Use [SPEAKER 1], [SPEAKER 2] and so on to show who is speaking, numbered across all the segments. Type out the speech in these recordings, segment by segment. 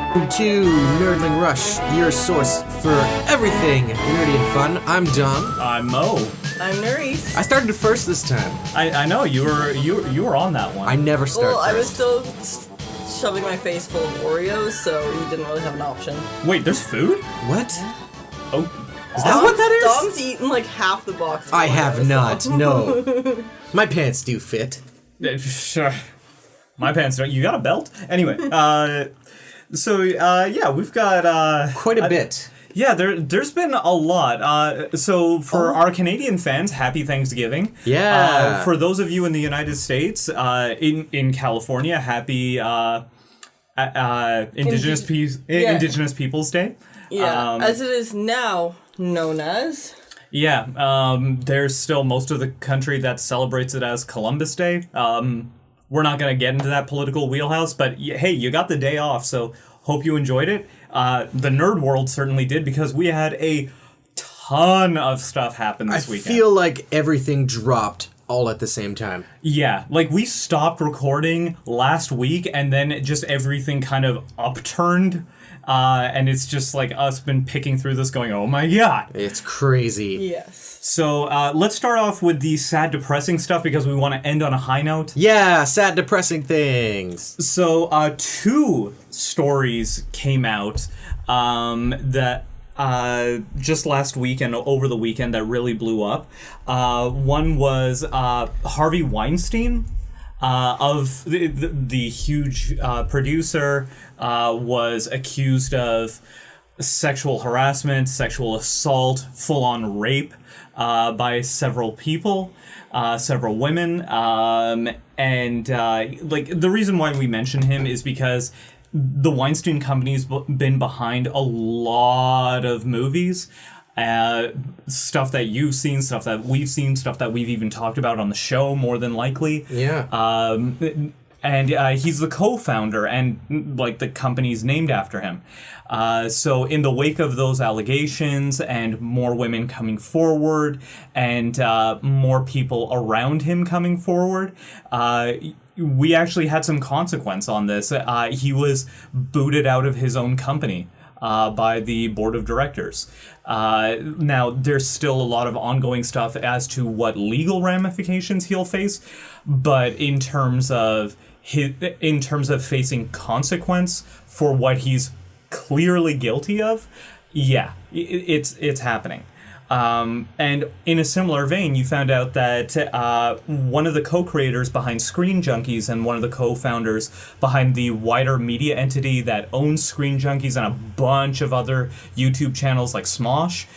[SPEAKER 1] To Nerdling Rush, your source for everything nerdy and fun. I'm Dom.
[SPEAKER 2] I'm Mo.
[SPEAKER 3] I'm Nerys.
[SPEAKER 1] I started first this time.
[SPEAKER 2] I know you were on that one.
[SPEAKER 1] I never start
[SPEAKER 3] Well,
[SPEAKER 1] first.
[SPEAKER 3] I was still shoving my face full of Oreos, so you didn't really have an option.
[SPEAKER 2] Wait, there's food?
[SPEAKER 1] What?
[SPEAKER 2] Oh,
[SPEAKER 1] Is that what that is?
[SPEAKER 3] Dom's eaten like half the box. Of
[SPEAKER 1] I
[SPEAKER 3] Oreos,
[SPEAKER 1] have
[SPEAKER 3] so-
[SPEAKER 1] not. No. My pants do fit.
[SPEAKER 2] sure. My pants don't. You got a belt? Anyway, yeah, we've got
[SPEAKER 1] Quite a bit.
[SPEAKER 2] Yeah, there's been a lot. So for our Canadian fans, happy Thanksgiving.
[SPEAKER 1] Yeah.
[SPEAKER 2] For those of you in the United States, in California, happy Indigenous Peoples Day.
[SPEAKER 3] Yeah, as it is now known as.
[SPEAKER 2] Yeah, there's still most of the country that celebrates it as Columbus Day. We're not going to get into that political wheelhouse, but hey, you got the day off, so hope you enjoyed it. The nerd world certainly did, because we had a ton of stuff happen this weekend.
[SPEAKER 1] I feel like everything dropped all at the same time.
[SPEAKER 2] Yeah, like we stopped recording last week, and then just everything kind of upturned. And it's just like us been picking through this going, oh my god.
[SPEAKER 1] It's crazy.
[SPEAKER 3] Yes.
[SPEAKER 2] So let's start off with the sad, depressing stuff, because we want to end on a high note.
[SPEAKER 1] Yeah, sad, depressing things.
[SPEAKER 2] So two stories came out that just last week and over the weekend that really blew up. One was Harvey Weinstein. Of the huge producer, was accused of sexual harassment, sexual assault, full-on rape by several people, several women, and the reason why we mention him is because the Weinstein Company's been behind a lot of movies. Stuff that you've seen, stuff that we've seen, stuff that we've even talked about on the show, more than likely.
[SPEAKER 1] Yeah.
[SPEAKER 2] And he's the co-founder, and the company's named after him. So in the wake of those allegations and more women coming forward and more people around him coming forward, we actually had some consequence on this. He was booted out of his own company. By the board of directors. Now, there's still a lot of ongoing stuff as to what legal ramifications he'll face, but in terms of facing consequence for what he's clearly guilty of, yeah, it's happening. And in a similar vein, you found out that one of the co-creators behind Screen Junkies and one of the co-founders behind the wider media entity that owns Screen Junkies and a bunch of other YouTube channels like Smosh,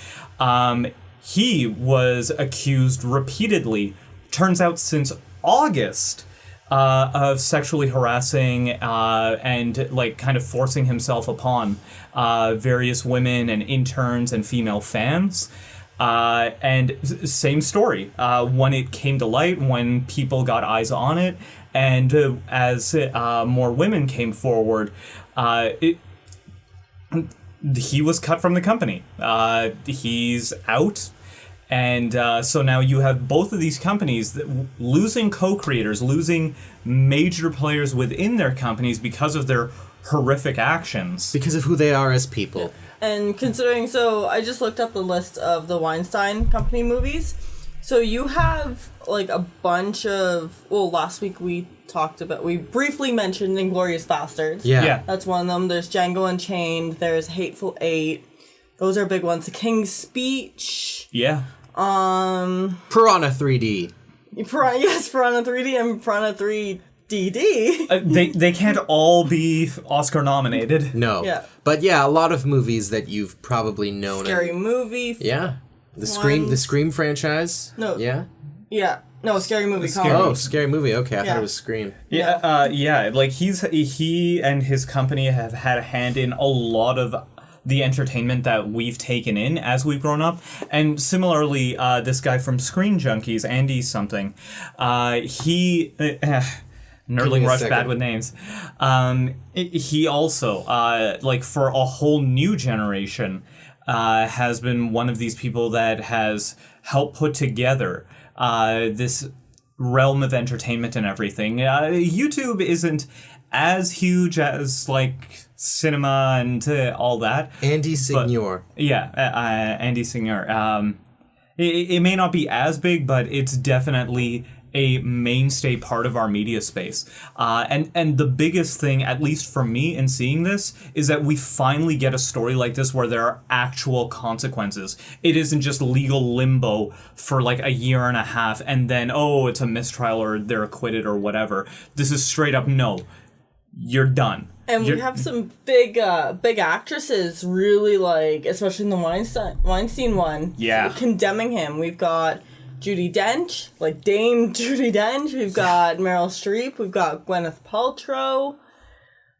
[SPEAKER 2] he was accused repeatedly, turns out since August, of sexually harassing and kind of forcing himself upon various women and interns and female fans. And same story. When it came to light, when people got eyes on it, and as more women came forward, he was cut from the company. He's out. And so now you have both of these companies losing co-creators, losing major players within their companies because of their horrific actions.
[SPEAKER 1] Because of who they are as people.
[SPEAKER 3] And considering, so I just looked up the list of the Weinstein Company movies. So you have a bunch of, last week we briefly mentioned Inglourious Bastards.
[SPEAKER 1] Yeah.
[SPEAKER 3] That's one of them. There's Django Unchained. There's Hateful Eight. Those are big ones. The King's Speech.
[SPEAKER 2] Yeah.
[SPEAKER 1] Piranha 3D.
[SPEAKER 3] Piranha 3D and Piranha 3DD.
[SPEAKER 2] They can't all be Oscar nominated.
[SPEAKER 1] No.
[SPEAKER 3] Yeah.
[SPEAKER 1] But yeah, a lot of movies that you've probably known.
[SPEAKER 3] Scary Movie.
[SPEAKER 1] Yeah. The Scream franchise.
[SPEAKER 3] No.
[SPEAKER 1] Yeah.
[SPEAKER 3] Yeah. No, Scary Movie.
[SPEAKER 1] Oh, Scary Movie. Okay, I thought it was Scream.
[SPEAKER 2] Yeah. He and his company have had a hand in a lot of the entertainment that we've taken in as we've grown up. And similarly, this guy from Screen Junkies, Andy something, he... Nerdling Rush, bad with names. He also, for a whole new generation, has been one of these people that has helped put together this realm of entertainment and everything, YouTube isn't as huge as like cinema and all that.
[SPEAKER 1] Andy Signor.
[SPEAKER 2] Andy Signor. It may not be as big, but it's definitely a mainstay part of our media space. And the biggest thing, at least for me in seeing this, is that we finally get a story like this where there are actual consequences. It isn't just legal limbo for like a year and a half and then, it's a mistrial or they're acquitted or whatever. This is straight up, no, you're done.
[SPEAKER 3] And we have some big actresses really like, especially in the Weinstein one, condemning him. We've got Judi Dench, like Dame Judi Dench. We've got Meryl Streep. We've got Gwyneth Paltrow.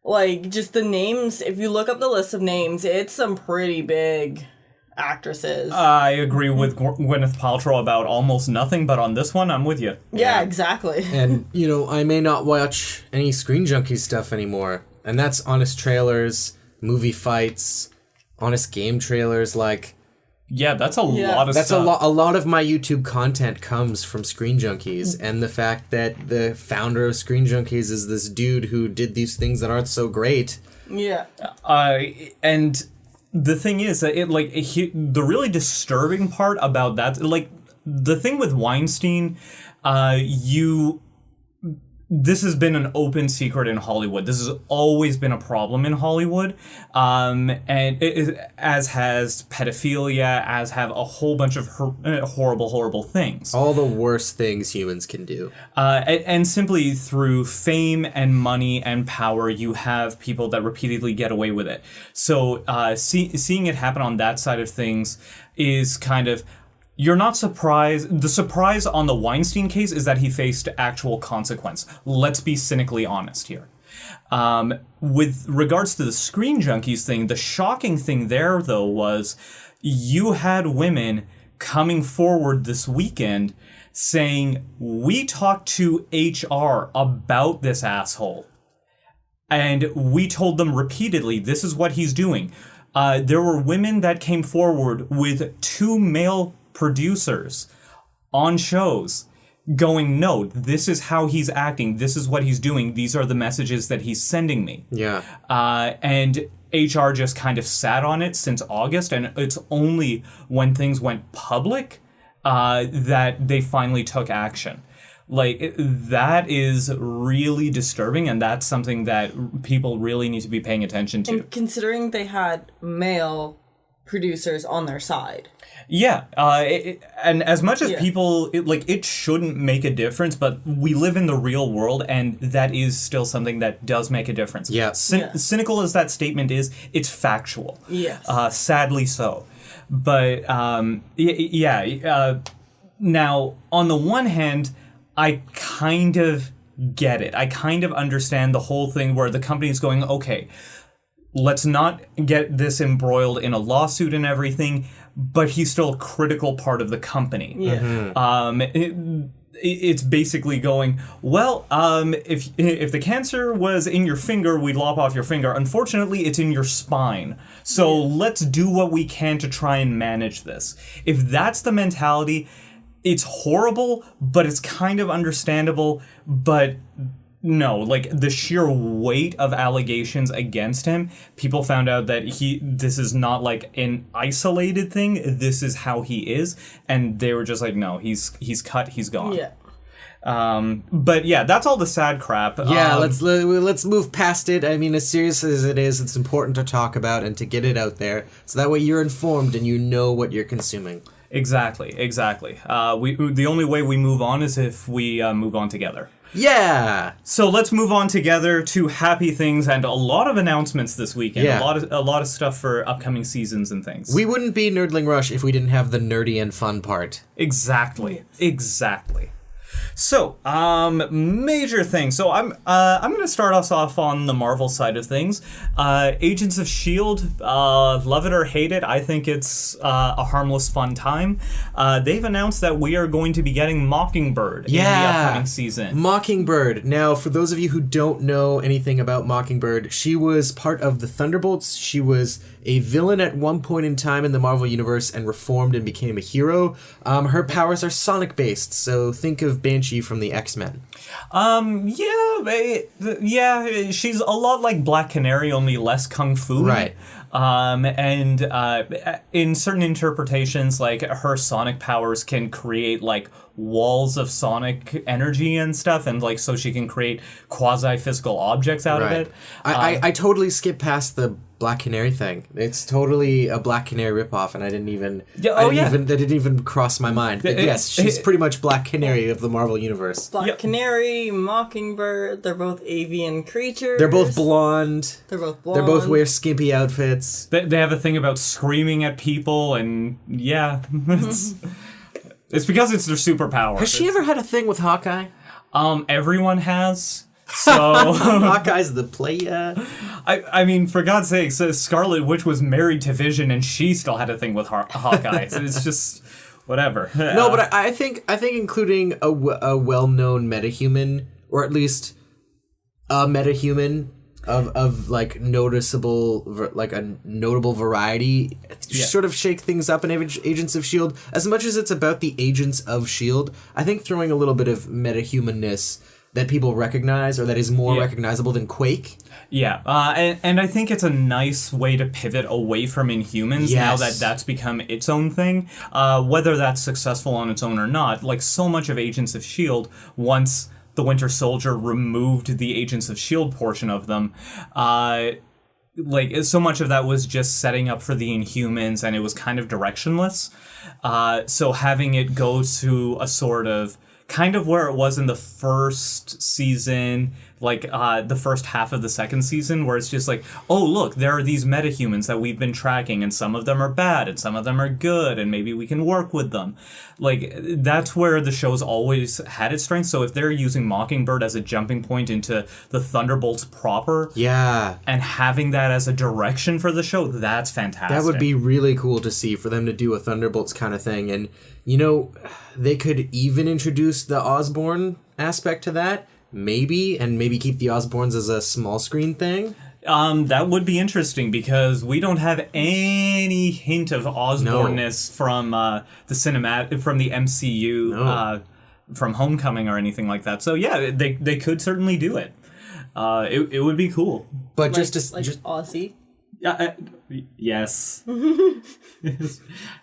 [SPEAKER 3] Like, just the names, if you look up the list of names, it's some pretty big actresses.
[SPEAKER 2] I agree with Gwyneth Paltrow about almost nothing, but on this one, I'm with you.
[SPEAKER 3] Yeah, exactly.
[SPEAKER 1] And, I may not watch any Screen Junkie stuff anymore. And that's honest trailers, movie fights, honest game trailers, like...
[SPEAKER 2] Yeah, that's a lot of stuff.
[SPEAKER 1] A lot of my YouTube content comes from Screen Junkies, and the fact that the founder of Screen Junkies is this dude who did these things that aren't so great.
[SPEAKER 3] Yeah.
[SPEAKER 2] And the thing is, the really disturbing part about that, like, the thing with Weinstein, this has been an open secret in Hollywood. This has always been a problem in Hollywood, as has pedophilia, as have a whole bunch of horrible things.
[SPEAKER 1] All the worst things humans can do.
[SPEAKER 2] And simply through fame and money and power, you have people that repeatedly get away with it. So seeing it happen on that side of things is kind of... You're not surprised. The surprise on the Weinstein case is that he faced actual consequence. Let's be cynically honest here. With regards to the Screen Junkies thing, the shocking thing there, though, was you had women coming forward this weekend saying, we talked to HR about this asshole. And we told them repeatedly, this is what he's doing. There were women that came forward with 2 male producers on shows going, no, this is how he's acting, this is what he's doing, these are the messages that he's sending me.
[SPEAKER 1] Yeah.
[SPEAKER 2] And HR just kind of sat on it since August, and it's only when things went public that they finally took action. Like, that is really disturbing, and that's something that people really need to be paying attention to.
[SPEAKER 3] And considering they had male producers on their side.
[SPEAKER 2] Yeah, and as much as people, it shouldn't make a difference, but we live in the real world, and that is still something that does make a difference.
[SPEAKER 1] Yeah.
[SPEAKER 2] Cynical as that statement is, it's factual.
[SPEAKER 3] Yes.
[SPEAKER 2] Sadly so. But, now, on the one hand, I kind of get it. I kind of understand the whole thing where the company's going, okay, let's not get this embroiled in a lawsuit and everything, but he's still a critical part of the company.
[SPEAKER 3] Yeah.
[SPEAKER 1] Mm-hmm.
[SPEAKER 2] It's basically going, well, if the cancer was in your finger, we'd lop off your finger. Unfortunately, it's in your spine. So let's do what we can to try and manage this. If that's the mentality, it's horrible, but it's kind of understandable, but... No, like, the sheer weight of allegations against him, people found out that this is not, like, an isolated thing, this is how he is, and they were just like, no, he's cut, he's gone.
[SPEAKER 3] Yeah.
[SPEAKER 2] But yeah, that's all the sad crap.
[SPEAKER 1] Yeah, let's move past it. I mean, as serious as it is, it's important to talk about and to get it out there, so that way you're informed and you know what you're consuming.
[SPEAKER 2] Exactly. The only way we move on is if we move on together.
[SPEAKER 1] Yeah.
[SPEAKER 2] So let's move on together to happy things and a lot of announcements this weekend.
[SPEAKER 1] Yeah.
[SPEAKER 2] A lot of stuff for upcoming seasons and things.
[SPEAKER 1] We wouldn't be Nerdling Rush if we didn't have the nerdy and fun part.
[SPEAKER 2] Exactly. So, major things. So I'm going to start us off on the Marvel side of things. Agents of S.H.I.E.L.D., love it or hate it, I think it's a harmless, fun time. They've announced that we are going to be getting Mockingbird in the upcoming season.
[SPEAKER 1] Mockingbird. Now, for those of you who don't know anything about Mockingbird, she was part of the Thunderbolts. She was a villain at one point in time in the Marvel Universe and reformed and became a hero. Her powers are sonic-based, so think of Banshee from the X-Men.
[SPEAKER 2] Yeah, she's a lot like Black Canary, only less kung fu.
[SPEAKER 1] Right.
[SPEAKER 2] In certain interpretations, like, her sonic powers can create, like, walls of sonic energy and stuff, and, like, so she can create quasi-physical objects out of it.
[SPEAKER 1] I totally skipped past the Black Canary thing. It's totally a Black Canary ripoff, and I didn't even... that didn't even cross my mind. But yes, she's pretty much Black Canary of the Marvel Universe.
[SPEAKER 3] Black Canary, Mockingbird, they're both avian creatures.
[SPEAKER 1] They're both blonde.
[SPEAKER 3] They
[SPEAKER 1] both wear skimpy outfits.
[SPEAKER 2] They have a thing about screaming at people, and it's because it's their superpower.
[SPEAKER 1] Has she ever had a thing with Hawkeye?
[SPEAKER 2] Everyone has. So
[SPEAKER 1] Hawkeye's the player.
[SPEAKER 2] I mean, for God's sake, Scarlet Witch was married to Vision, and she still had a thing with Hawkeye. So it's just whatever.
[SPEAKER 1] No, but I think including a well-known metahuman, or at least a metahuman of like noticeable, like a notable variety, sort of shake things up in Agents of S.H.I.E.L.D. As much as it's about the Agents of S.H.I.E.L.D., I think throwing a little bit of metahumanness that people recognize, or that is more recognizable than Quake.
[SPEAKER 2] Yeah, and I think it's a nice way to pivot away from Inhumans now that that's become its own thing. Whether that's successful on its own or not, like so much of Agents of S.H.I.E.L.D., once the Winter Soldier removed the Agents of S.H.I.E.L.D. portion of them, like so much of that was just setting up for the Inhumans, and it was kind of directionless. So having it go to a sort of kind of where it was in the first season, like the first half of the second season, where it's just like, oh, look, there are these metahumans that we've been tracking, and some of them are bad, and some of them are good, and maybe we can work with them. Like, that's where the show's always had its strength. So if they're using Mockingbird as a jumping point into the Thunderbolts proper, and having that as a direction for the show, that's fantastic.
[SPEAKER 1] That would be really cool to see, for them to do a Thunderbolts kind of thing. And, you know, they could even introduce the Osborn aspect to that, maybe keep the Osborns as a small screen thing.
[SPEAKER 2] That would be interesting, because we don't have any hint of Osborn-ness from the MCU, from Homecoming or anything like that. So yeah, they could certainly do it. It would be cool.
[SPEAKER 1] But
[SPEAKER 3] Like
[SPEAKER 1] just
[SPEAKER 3] Aussie.
[SPEAKER 2] Yes.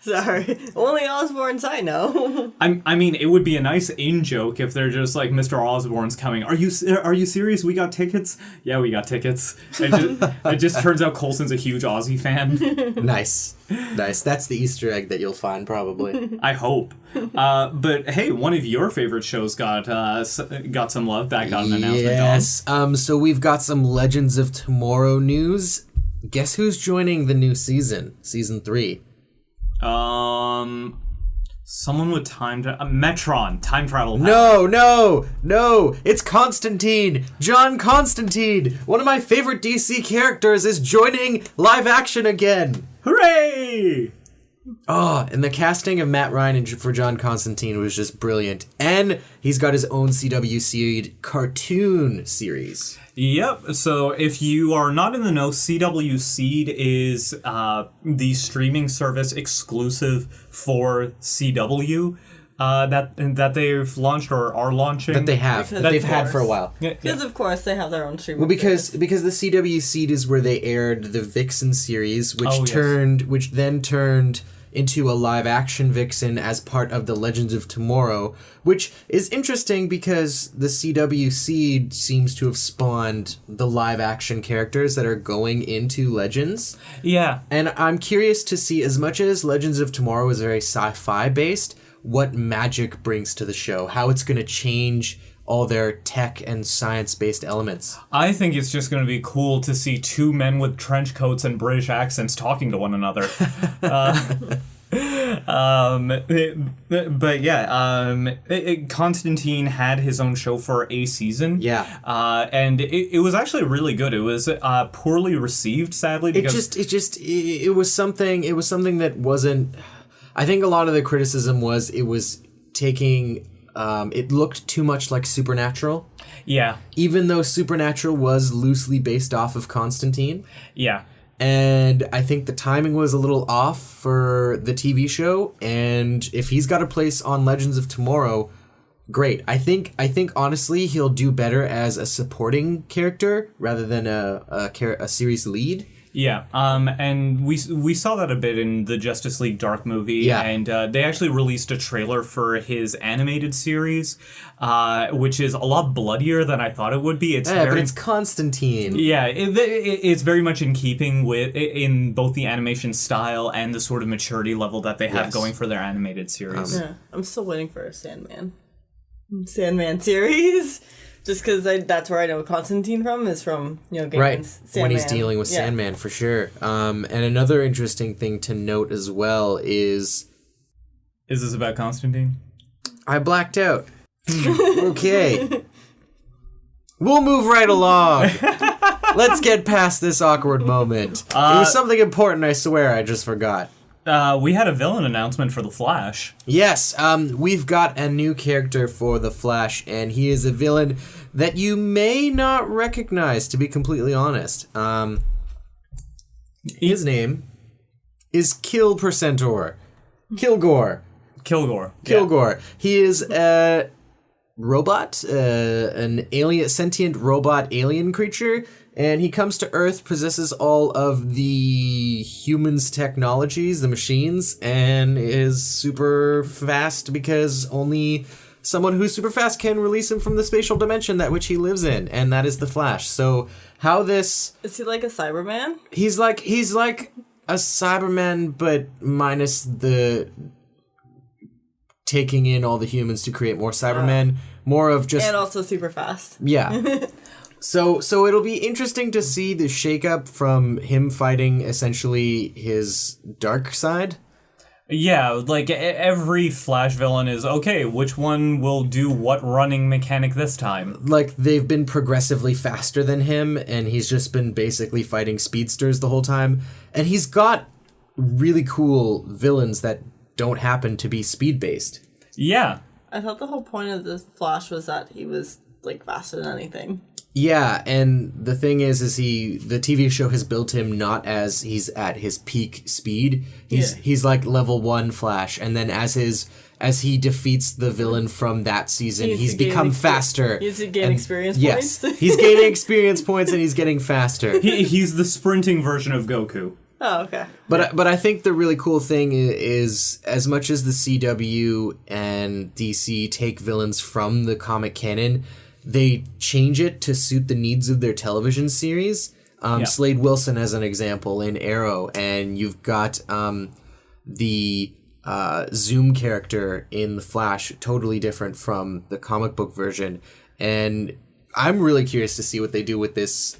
[SPEAKER 3] Sorry, only Osborns I know.
[SPEAKER 2] I mean, it would be a nice in-joke if they're just like, Mr. Osborn's coming. Are you serious? We got tickets? Yeah, we got tickets. It just turns out Coulson's a huge Aussie fan.
[SPEAKER 1] Nice. That's the Easter egg that you'll find, probably.
[SPEAKER 2] I hope. But hey, one of your favorite shows got some love. That got an announcement.
[SPEAKER 1] Yes. So we've got some Legends of Tomorrow news. Guess who's joining the new season? Season 3.
[SPEAKER 2] Someone with Metron, time travel power.
[SPEAKER 1] No, it's Constantine. John Constantine, one of my favorite DC characters, is joining live action again.
[SPEAKER 2] Hooray!
[SPEAKER 1] Oh, and the casting of Matt Ryan for John Constantine was just brilliant. And he's got his own CW Seed cartoon series.
[SPEAKER 2] Yep, so if you are not in the know, CW Seed is the streaming service exclusive for CW that they've launched or are launching.
[SPEAKER 1] That they have. They've had for a while.
[SPEAKER 3] Because of course they have their own streaming.
[SPEAKER 1] Well, because the CW Seed is where they aired the Vixen series, which then turned into a live-action Vixen as part of the Legends of Tomorrow, which is interesting because the CW Seed seems to have spawned the live-action characters that are going into Legends.
[SPEAKER 2] Yeah.
[SPEAKER 1] And I'm curious to see, as much as Legends of Tomorrow is very sci-fi based, what magic brings to the show, how it's going to change all their tech and science-based elements.
[SPEAKER 2] I think it's just going to be cool to see two men with trench coats and British accents talking to one another. But yeah, Constantine had his own show for a season.
[SPEAKER 1] Yeah.
[SPEAKER 2] And it was actually really good. It was poorly received, sadly, because
[SPEAKER 1] it was something that wasn't. I think a lot of the criticism was it was taking. It looked too much like Supernatural.
[SPEAKER 2] Yeah.
[SPEAKER 1] Even though Supernatural was loosely based off of Constantine.
[SPEAKER 2] Yeah.
[SPEAKER 1] And I think the timing was a little off for the TV show. And if he's got a place on Legends of Tomorrow, great. I think honestly he'll do better as a supporting character rather than a series lead.
[SPEAKER 2] Yeah, and we saw that a bit in the Justice League Dark movie,
[SPEAKER 1] Yeah.
[SPEAKER 2] and they actually released a trailer for his animated series, which is a lot bloodier than I thought it would be.
[SPEAKER 1] But it's Constantine.
[SPEAKER 2] Yeah, it's very much in keeping with in both the animation style and the sort of maturity level that they have going for their animated series.
[SPEAKER 3] Yeah, I'm still waiting for a Sandman series. Just because that's where I know Constantine is from, Gaiman's
[SPEAKER 1] Right,
[SPEAKER 3] Sandman.
[SPEAKER 1] when he's dealing with Sandman, for sure. And another interesting thing to note as well is...
[SPEAKER 2] Is this about Constantine?
[SPEAKER 1] I blacked out. Okay. We'll move right along. Let's get past this awkward moment. It was something important, I swear, I just forgot.
[SPEAKER 2] We had a villain announcement for The Flash.
[SPEAKER 1] Yes, we've got a new character for The Flash, and he is a villain that you may not recognize, to be completely honest. His name is Kilgore.
[SPEAKER 2] Kilgore.
[SPEAKER 1] Kilgore. Yeah. He is a robot, an sentient robot alien creature, and he comes to Earth, possesses all of the humans' technologies, the machines, and is super fast because only someone who's super fast can release him from the spatial dimension that which he lives in, and that is the Flash. So how this...
[SPEAKER 3] Is he like a Cyberman?
[SPEAKER 1] He's like a Cyberman, but minus the taking in all the humans to create more Cybermen. More of just...
[SPEAKER 3] And also super fast.
[SPEAKER 1] Yeah. So it'll be interesting to see the shakeup from him fighting essentially his dark side.
[SPEAKER 2] Yeah, like every Flash villain is, okay, which one will do what running mechanic this time?
[SPEAKER 1] Like, they've been progressively faster than him, and he's just been basically fighting speedsters the whole time. And he's got really cool villains that don't happen to be speed-based.
[SPEAKER 2] Yeah.
[SPEAKER 3] I thought the whole point of this Flash was that he was, like, faster than anything.
[SPEAKER 1] Yeah, and the thing is the TV show has built him not as he's at his peak speed. He's like level 1 Flash, and then as he defeats the villain from that season, he's become faster.
[SPEAKER 3] He needs to gain experience
[SPEAKER 1] points?
[SPEAKER 3] Yes,
[SPEAKER 1] he's gaining experience points and he's getting faster.
[SPEAKER 2] He's the sprinting version of Goku.
[SPEAKER 3] Oh, okay.
[SPEAKER 1] But I think the really cool thing is as much as the CW and DC take villains from the comic canon, they change it to suit the needs of their television series. Slade Wilson as an example in Arrow, and you've got the Zoom character in The Flash, totally different from the comic book version. And I'm really curious to see what they do with this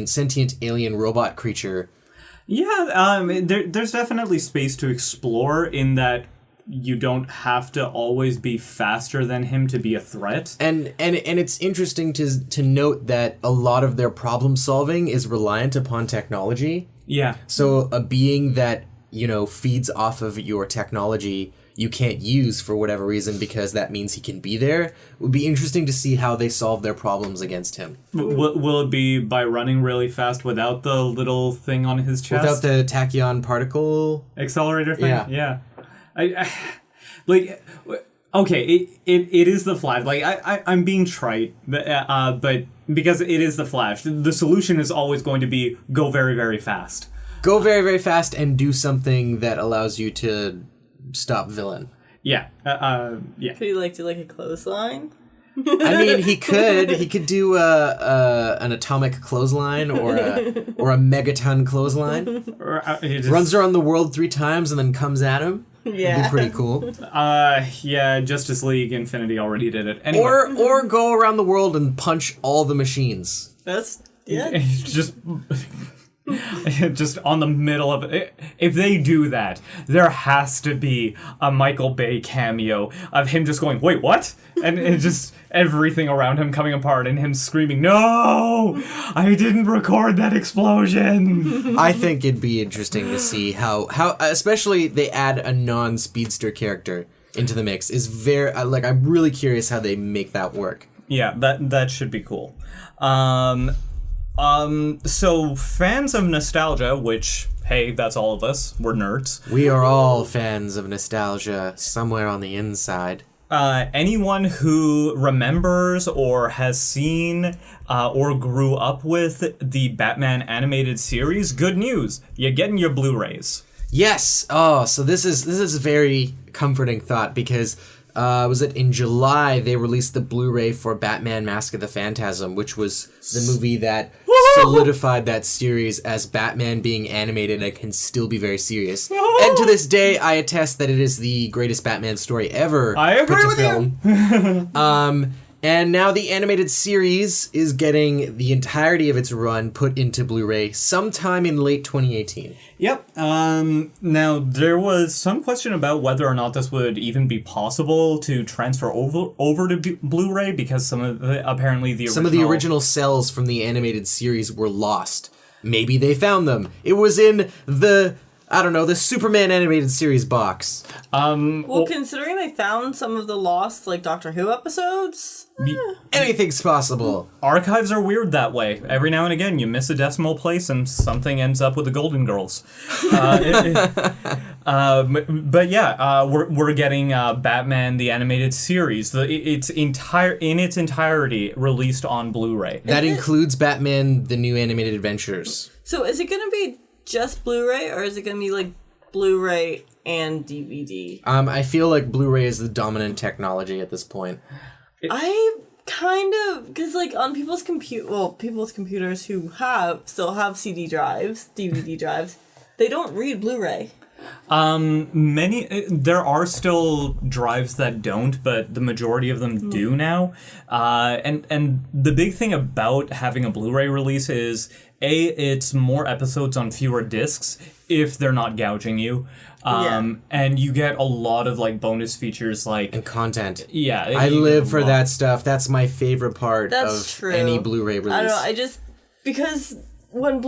[SPEAKER 1] sentient alien robot creature.
[SPEAKER 2] Yeah, there's definitely space to explore in that you don't have to always be faster than him to be a threat. And
[SPEAKER 1] it's interesting to note that a lot of their problem solving is reliant upon technology.
[SPEAKER 2] Yeah.
[SPEAKER 1] So a being that, feeds off of your technology you can't use for whatever reason because that means he can be there. It would be interesting to see how they solve their problems against him.
[SPEAKER 2] Will it be by running really fast without the little thing on his chest?
[SPEAKER 1] Without the tachyon particle
[SPEAKER 2] accelerator thing?
[SPEAKER 1] Yeah.
[SPEAKER 2] Okay, it is the Flash. Like I'm being trite, but because it is the Flash, the solution is always going to be go very, very fast.
[SPEAKER 1] Go very, very fast and do something that allows you to stop villain.
[SPEAKER 2] Yeah. Yeah.
[SPEAKER 3] Could he do a clothesline?
[SPEAKER 1] I mean, he could do an atomic clothesline or a megaton clothesline. Runs around the world 3 times and then comes at him.
[SPEAKER 3] Yeah.
[SPEAKER 1] It'd be pretty cool.
[SPEAKER 2] Yeah, Justice League Infinity already did it. Anyway.
[SPEAKER 1] Or go around the world and punch all the machines.
[SPEAKER 2] Just on the middle of it. If they do that, there has to be a Michael Bay cameo of him just going, wait, what? And just everything around him coming apart and him screaming, no! I didn't record that explosion!
[SPEAKER 1] I think it'd be interesting to see how especially they add a non-speedster character into the mix. Is very I'm really curious how they make that work.
[SPEAKER 2] Yeah, that should be cool. So fans of nostalgia, which, hey, that's all of us. We're nerds.
[SPEAKER 1] We are all fans of nostalgia somewhere on the inside.
[SPEAKER 2] anyone who remembers or has seen or grew up with the Batman animated series, good news, you're getting your Blu-rays.
[SPEAKER 1] Yes. Oh, so this is a very comforting thought because was it in July they released the Blu-ray for Batman Mask of the Phantasm, which was the movie that solidified that series as Batman being animated and can still be very serious. And to this day, I attest that it is the greatest Batman story ever.
[SPEAKER 2] I agree with
[SPEAKER 1] you. And now the animated series is getting the entirety of its run put into Blu-ray sometime in late 2018.
[SPEAKER 2] Yep. Now, there was some question about whether or not this would even be possible to transfer over to Blu-ray because some of the original
[SPEAKER 1] cells from the animated series were lost. Maybe they found them. It was in the Superman animated series box.
[SPEAKER 3] Well, considering they found some of the lost, like, Doctor Who episodes...
[SPEAKER 1] Anything's possible.
[SPEAKER 2] Archives are weird that way. Every now and again, you miss a decimal place and something ends up with the Golden Girls. But yeah, we're getting Batman the Animated Series. It's in its entirety released on Blu-ray.
[SPEAKER 1] That includes Batman the New Animated Adventures.
[SPEAKER 3] So is it going to be just Blu-ray, or is it going to be like Blu-ray and DVD?
[SPEAKER 1] I feel like Blu-ray is the dominant technology at this point.
[SPEAKER 3] I kind of, because like on people's computers who still have CD drives, DVD drives, they don't read Blu-ray.
[SPEAKER 2] There are still drives that don't, but the majority of them do now. And the big thing about having a Blu-ray release is it's more episodes on fewer discs if they're not gouging you. And you get a lot of like bonus features and
[SPEAKER 1] content.
[SPEAKER 2] Yeah.
[SPEAKER 1] I live for that stuff. That's my favorite part
[SPEAKER 3] of
[SPEAKER 1] true. Any Blu-ray release.
[SPEAKER 3] I don't know, because when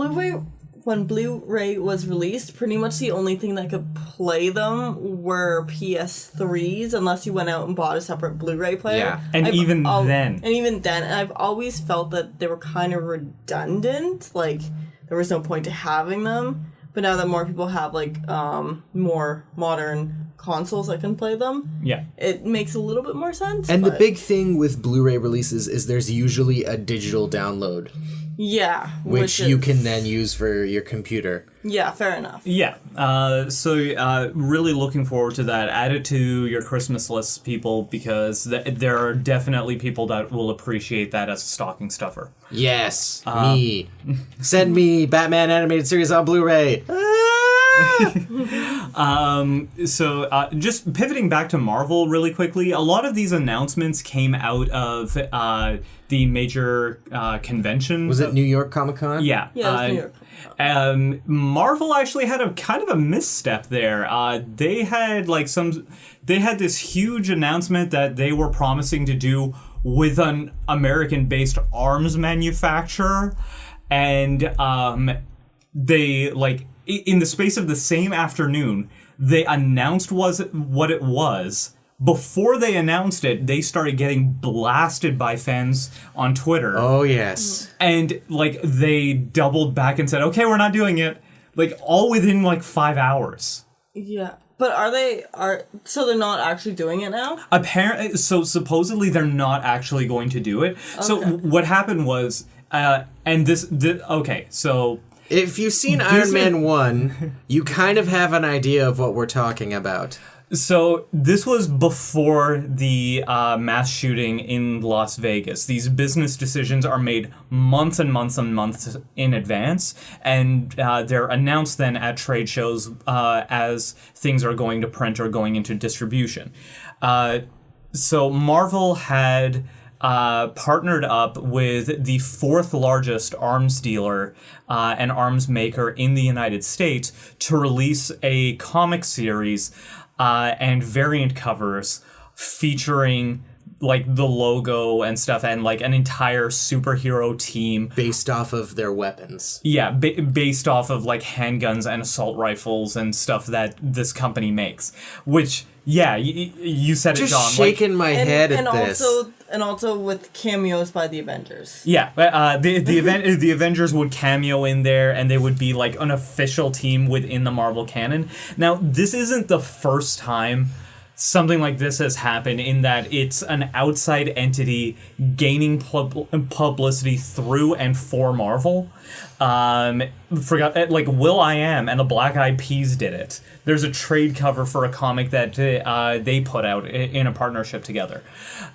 [SPEAKER 3] Blu-ray was released, pretty much the only thing that could play them were PS3s, unless you went out and bought a separate Blu-ray player.
[SPEAKER 2] Yeah, and even then,
[SPEAKER 3] I've always felt that they were kind of redundant. Like, there was no point to having them. But now that more people have, more modern consoles that can play them, it makes a little bit more sense.
[SPEAKER 1] And the big thing with Blu-ray releases is there's usually a digital download.
[SPEAKER 3] Yeah.
[SPEAKER 1] Which you can then use for your computer.
[SPEAKER 3] Yeah, fair enough.
[SPEAKER 2] Yeah. So really looking forward to that. Add it to your Christmas list, people, because there are definitely people that will appreciate that as a stocking stuffer.
[SPEAKER 1] Yes, me. Send me Batman animated series on Blu-ray.
[SPEAKER 2] So just pivoting back to Marvel really quickly, a lot of these announcements came out of the major convention.
[SPEAKER 1] Was it New York Comic Con?
[SPEAKER 2] Yeah.
[SPEAKER 3] Yeah, it was New York.
[SPEAKER 2] Marvel actually had a kind of a misstep there. They had this huge announcement that they were promising to do with an American-based arms manufacturer, and they in the space of the same afternoon, they announced what it was. Before they announced it, they started getting blasted by fans on Twitter.
[SPEAKER 1] Oh, yes.
[SPEAKER 2] And, they doubled back and said, okay, we're not doing it. All within, 5 hours.
[SPEAKER 3] Yeah. But so they're not actually doing it now?
[SPEAKER 2] Apparently, so supposedly they're not actually going to do it. Okay. So what happened was, okay, so...
[SPEAKER 1] If you've seen Iron Man 1, you kind of have an idea of what we're talking about.
[SPEAKER 2] So this was before the mass shooting in Las Vegas. These business decisions are made months and months and months in advance, and they're announced then at trade shows as things are going to print or going into distribution. So Marvel had... partnered up with the fourth largest arms dealer and arms maker in the United States to release a comic series and variant covers featuring the logo and stuff and an entire superhero team
[SPEAKER 1] based off of their weapons.
[SPEAKER 2] Yeah, based off of handguns and assault rifles and stuff that this company makes, which you said
[SPEAKER 1] just
[SPEAKER 2] it, John.
[SPEAKER 1] Just shaking my head at this.
[SPEAKER 3] And also with cameos by the Avengers.
[SPEAKER 2] Yeah, the Avengers would cameo in there, and they would be an official team within the Marvel canon. Now, this isn't the first time something like this has happened, in that it's an outside entity gaining publicity through and for Marvel. Like Will.i.am and the Black Eyed Peas did it. There's a trade cover for a comic that they put out in a partnership together.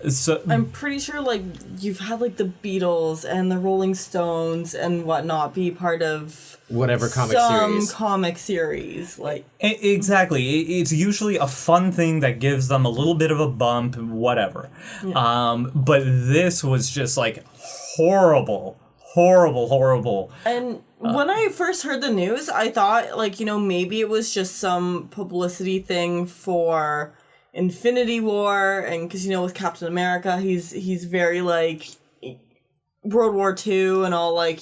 [SPEAKER 2] So
[SPEAKER 3] I'm pretty sure like you've had like the Beatles and the Rolling Stones and whatnot be part of
[SPEAKER 1] whatever comic series.
[SPEAKER 3] Comic series, like
[SPEAKER 2] exactly. It's usually a fun thing that gives them a little bit of a bump, whatever. Yeah. But this was just like horrible.
[SPEAKER 3] And when I first heard the news, I thought, like, maybe it was just some publicity thing for Infinity War, and because, with Captain America, he's very, like, World War II and all, like,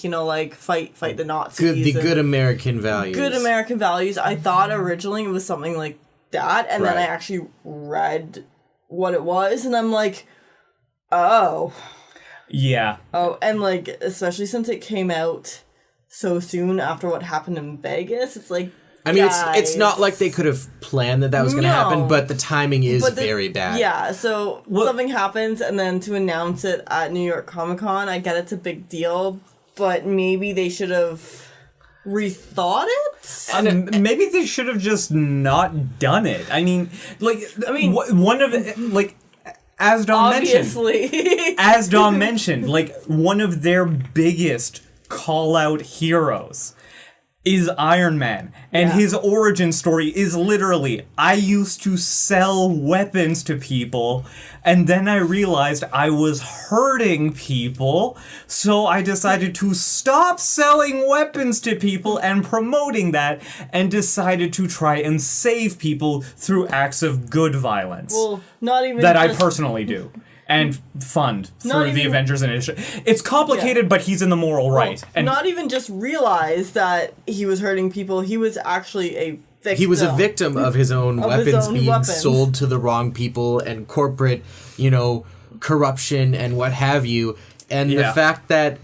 [SPEAKER 3] fight the Nazis.
[SPEAKER 1] Good American values.
[SPEAKER 3] Good American values. I thought originally it was something like that, and then I actually read what it was, and I'm like, oh...
[SPEAKER 2] Yeah.
[SPEAKER 3] Oh, and like, especially since it came out so soon after what happened in Vegas, it's like,
[SPEAKER 1] I mean, it's not like they could have planned that was going to happen, but the timing is very bad.
[SPEAKER 3] Yeah, so something happens, and then to announce it at New York Comic Con, I get it's a big deal, but maybe they should have rethought it?
[SPEAKER 2] Maybe they should have just not done it. I mean, one of it, like... As Dom mentioned, like, one of their biggest call-out heroes is Iron Man. And his origin story is literally, I used to sell weapons to people, and then I realized I was hurting people, so I decided to stop selling weapons to people and promoting that, and decided to try and save people through acts of good violence.
[SPEAKER 3] Well, not even
[SPEAKER 2] that I personally do. And fund through the Avengers Initiative. It's complicated, but he's in the moral right. And
[SPEAKER 3] not even just realize that he was hurting people, he was actually a victim.
[SPEAKER 1] He was a victim of his own weapons being sold to the wrong people and corporate, corruption and what have you. And the fact that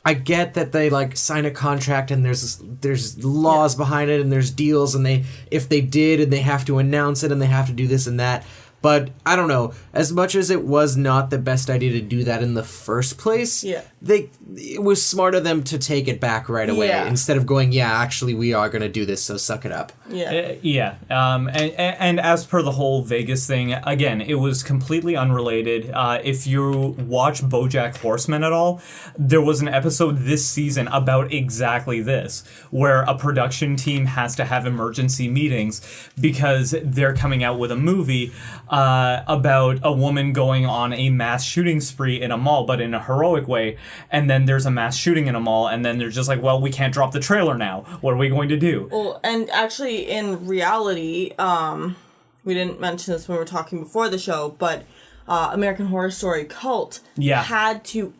[SPEAKER 1] I get that they like sign a contract and there's laws behind it and there's deals, and if they did and they have to announce it and they have to do this and that. But I don't know, as much as it was not the best idea to do that in the first place, it was smart of them to take it back right away instead of going, actually we are going to do this, so suck it up.
[SPEAKER 2] And as per the whole Vegas thing, again, it was completely unrelated. If you watch BoJack Horseman at all, there was an episode this season about exactly this, where a production team has to have emergency meetings because they're coming out with a movie about a woman going on a mass shooting spree in a mall, but in a heroic way, and then there's a mass shooting in a mall, and then they're just like, well, we can't drop the trailer now. What are we going to do?
[SPEAKER 3] Well, and actually, in reality, we didn't mention this when we were talking before the show, but American Horror Story Cult had to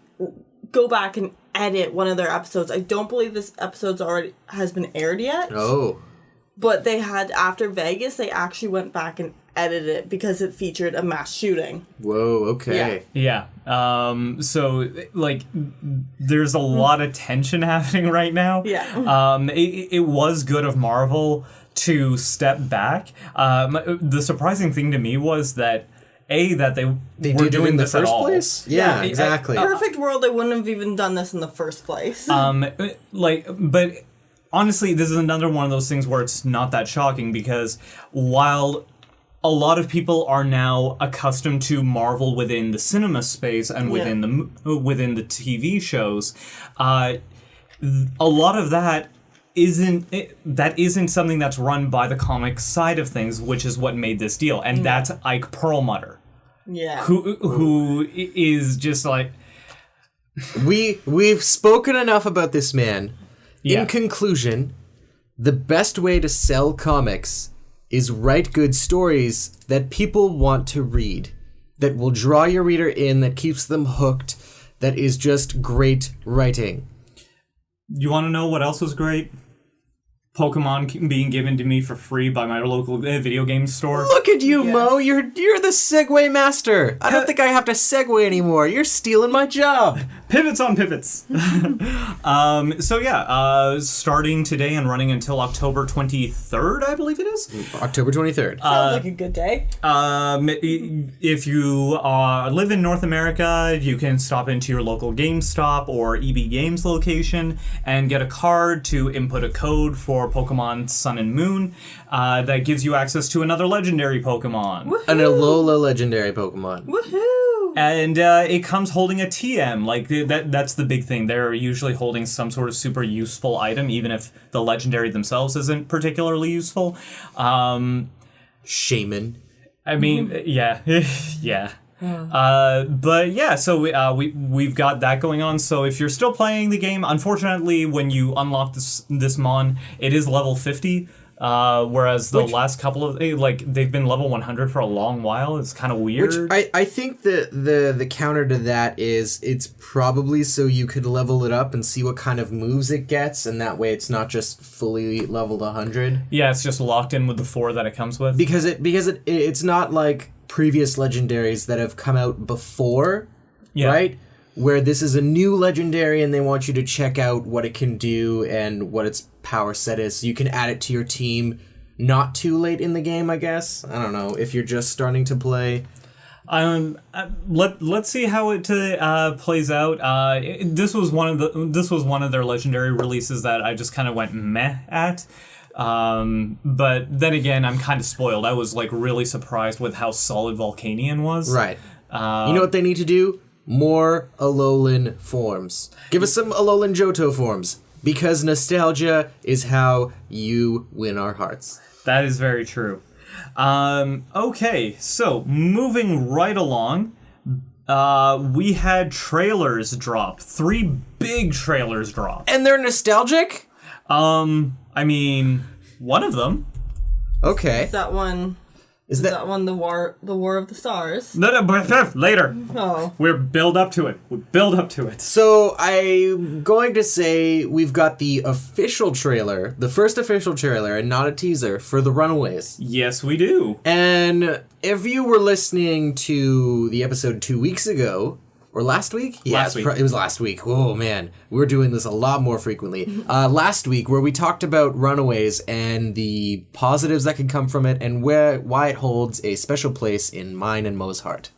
[SPEAKER 3] go back and edit one of their episodes. I don't believe this episode's already has been aired yet.
[SPEAKER 1] Oh. But
[SPEAKER 3] they had, after Vegas, they actually went back and edited it because it featured a mass shooting.
[SPEAKER 1] Whoa, okay.
[SPEAKER 2] Yeah. So, like, there's a lot of tension happening right now.
[SPEAKER 3] Yeah.
[SPEAKER 2] It was good of Marvel to step back. The surprising thing to me was that that they were doing this at all.
[SPEAKER 1] Place? Yeah, exactly.
[SPEAKER 3] Perfect world, they wouldn't have even done this in the first place.
[SPEAKER 2] But honestly, this is another one of those things where it's not that shocking, because while a lot of people are now accustomed to Marvel within the cinema space and within the TV shows, a lot of that isn't something that's run by the comic side of things, which is what made this deal, and that's Ike Perlmutter.
[SPEAKER 3] Yeah.
[SPEAKER 2] Who is just like,
[SPEAKER 1] we've spoken enough about this man. In conclusion, the best way to sell comics is write good stories that people want to read, that will draw your reader in, that keeps them hooked, that is just great writing.
[SPEAKER 2] You want to know what else was great? Pokemon being given to me for free by my local video game store.
[SPEAKER 1] Look at you,
[SPEAKER 3] Yes.
[SPEAKER 1] Mo. You're the segue master. I don't think I have to segue anymore. You're stealing my job.
[SPEAKER 2] Pivots on pivots. Starting today and running until October 23rd, I believe it is.
[SPEAKER 1] October 23rd.
[SPEAKER 3] Sounds like a good day.
[SPEAKER 2] If you live in North America, you can stop into your local GameStop or EB Games location and get a card to input a code for Pokemon Sun and Moon that gives you access to another legendary Pokemon.
[SPEAKER 3] Woohoo!
[SPEAKER 1] An Alola Legendary Pokemon.
[SPEAKER 3] Woohoo!
[SPEAKER 2] And it comes holding a TM. Like, that's the big thing. They're usually holding some sort of super useful item, even if the legendary themselves isn't particularly useful.
[SPEAKER 1] Shaman.
[SPEAKER 2] I mean, yeah. Yeah. So we've got that going on. So if you're still playing the game, unfortunately, when you unlock this mon, it is level 50. Whereas the last couple of they've been level 100 for a long while. It's kind of weird.
[SPEAKER 1] Which I think the counter to that is it's probably so you could level it up and see what kind of moves it gets, and that way it's not just fully leveled 100.
[SPEAKER 2] Yeah, it's just locked in with the 4 that it comes with.
[SPEAKER 1] Because it's not like previous legendaries that have come out before, right? Where this is a new legendary and they want you to check out what it can do and what its power set is. So you can add it to your team not too late in the game, I guess. I don't know, if you're just starting to play.
[SPEAKER 2] Let's see how it plays out. This was one of their legendary releases that I just kind of went meh at. But then again, I'm kind of spoiled. I was like really surprised with how solid Volcanion was.
[SPEAKER 1] Right. You know what they need to do? More Alolan forms. Give us some Alolan Johto forms. Because nostalgia is how you win our hearts.
[SPEAKER 2] That is very true. Okay, so moving right along, we had trailers drop. 3 big trailers drop.
[SPEAKER 1] And they're nostalgic?
[SPEAKER 2] I mean, one of them.
[SPEAKER 1] Okay.
[SPEAKER 3] Is that one? Is that one the War of the Stars?
[SPEAKER 2] No, but later.
[SPEAKER 3] Oh.
[SPEAKER 2] We're build up to it.
[SPEAKER 1] So I'm going to say we've got the official trailer, the first official trailer, and not a teaser, for the Runaways.
[SPEAKER 2] Yes, we do.
[SPEAKER 1] And if you were listening to the episode 2 weeks ago, or last week?
[SPEAKER 2] Last week.
[SPEAKER 1] It was last week. Oh, man. We're doing this a lot more frequently. Last week, where we talked about Runaways and the positives that can come from it and why it holds a special place in mine and Mo's heart.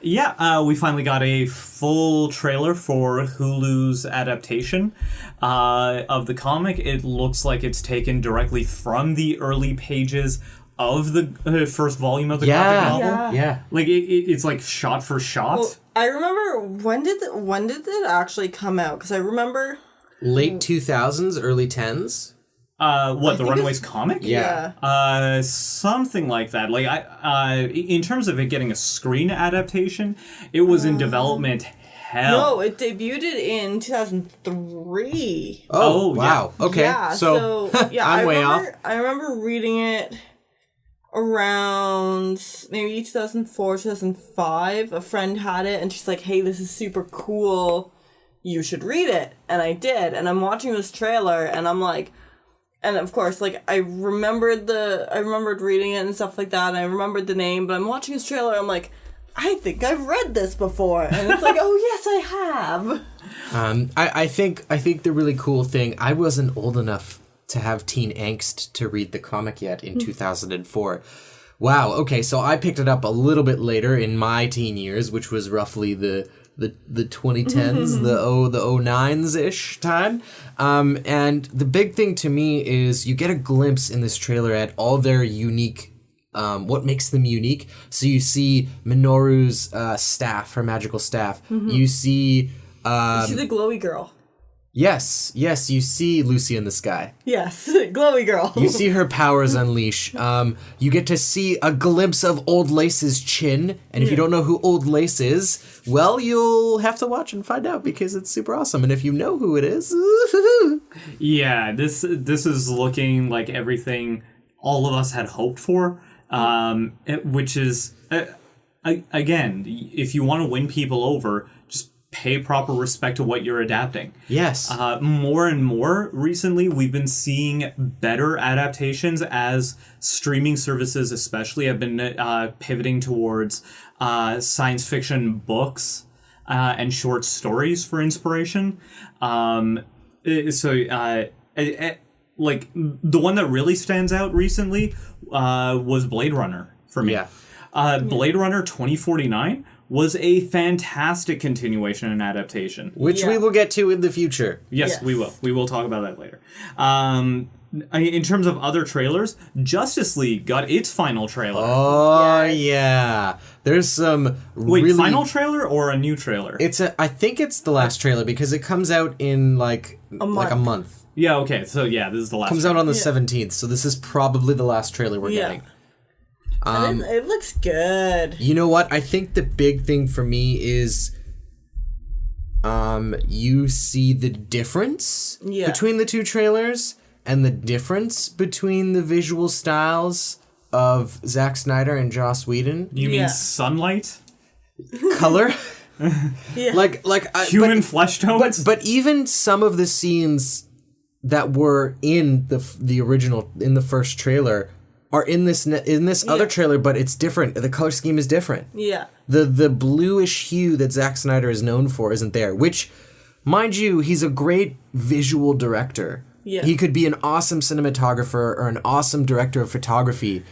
[SPEAKER 2] Yeah, we finally got a full trailer for Hulu's adaptation of the comic. It looks like it's taken directly from the early pages of the first volume of the graphic novel.
[SPEAKER 1] Yeah.
[SPEAKER 2] Like it's like shot for shot.
[SPEAKER 3] Well, I remember when did it actually come out? Because I remember
[SPEAKER 1] Late 2000s, early 10s.
[SPEAKER 2] The Runaways comic?
[SPEAKER 1] Yeah.
[SPEAKER 2] Something like that. Like in terms of it getting a screen adaptation, it was in development hell.
[SPEAKER 3] No, it debuted in 2003.
[SPEAKER 1] Oh wow.
[SPEAKER 2] Yeah.
[SPEAKER 1] Okay.
[SPEAKER 3] Yeah, so yeah,
[SPEAKER 1] I'm way off.
[SPEAKER 3] I remember reading it around maybe 2004, 2005. A friend had it and she's like, "Hey, this is super cool. You should read it." And I did. And I'm watching this trailer and I'm like, and of course, like I remembered reading it and stuff like that, and I remembered the name, but I'm watching this trailer, I'm like, I think I've read this before. And it's like, oh yes, I have.
[SPEAKER 1] I think the really cool thing, I wasn't old enough to have teen angst to read the comic yet in 2004. Wow, okay, so I picked it up a little bit later in my teen years, which was roughly the 2010s, the 09s-ish time. And the big thing to me is you get a glimpse in this trailer at all their unique, what makes them unique. So you see Minoru's staff, her magical staff. You see...
[SPEAKER 3] you see the glowy girl.
[SPEAKER 1] Yes, you see Lucy in the sky.
[SPEAKER 3] Yes, glowy girl.
[SPEAKER 1] You see her powers unleash. You get to see a glimpse of Old Lace's chin, and if you don't know who Old Lace is, well, you'll have to watch and find out because it's super awesome. And if you know who it is,
[SPEAKER 2] yeah, this is looking like everything all of us had hoped for, which is again, if you want to win people over, pay proper respect to what you're adapting.
[SPEAKER 1] Yes.
[SPEAKER 2] More and more recently, we've been seeing better adaptations as streaming services especially have been pivoting towards science fiction books and short stories for inspiration. Like, the one that really stands out recently was Blade Runner for me.
[SPEAKER 1] Yeah.
[SPEAKER 2] Blade Runner 2049 was a fantastic continuation and adaptation.
[SPEAKER 1] Which we will get to in the future.
[SPEAKER 2] Yes, we will. We will talk about that later. In terms of other trailers, Justice League got its final trailer.
[SPEAKER 1] Oh, yeah. There's some really...
[SPEAKER 2] final trailer or a new trailer?
[SPEAKER 1] I think it's the last trailer because it comes out in like a month.
[SPEAKER 2] Yeah, okay. So, yeah, this is the last
[SPEAKER 1] Comes out on the 17th, so this is probably the last trailer we're getting.
[SPEAKER 3] And it looks good.
[SPEAKER 1] You know what? I think the big thing for me is you see the difference between the two trailers and the difference between the visual styles of Zack Snyder and Joss Whedon.
[SPEAKER 2] You mean sunlight?
[SPEAKER 1] Color? Like
[SPEAKER 2] human flesh tones?
[SPEAKER 1] But even some of the scenes that were in the original, in the first trailer, are in this other trailer, but it's different. The color scheme is different.
[SPEAKER 3] Yeah.
[SPEAKER 1] The bluish hue that Zack Snyder is known for isn't there, which, mind you, he's a great visual director.
[SPEAKER 3] Yeah.
[SPEAKER 1] He could be an awesome cinematographer or an awesome director of photography,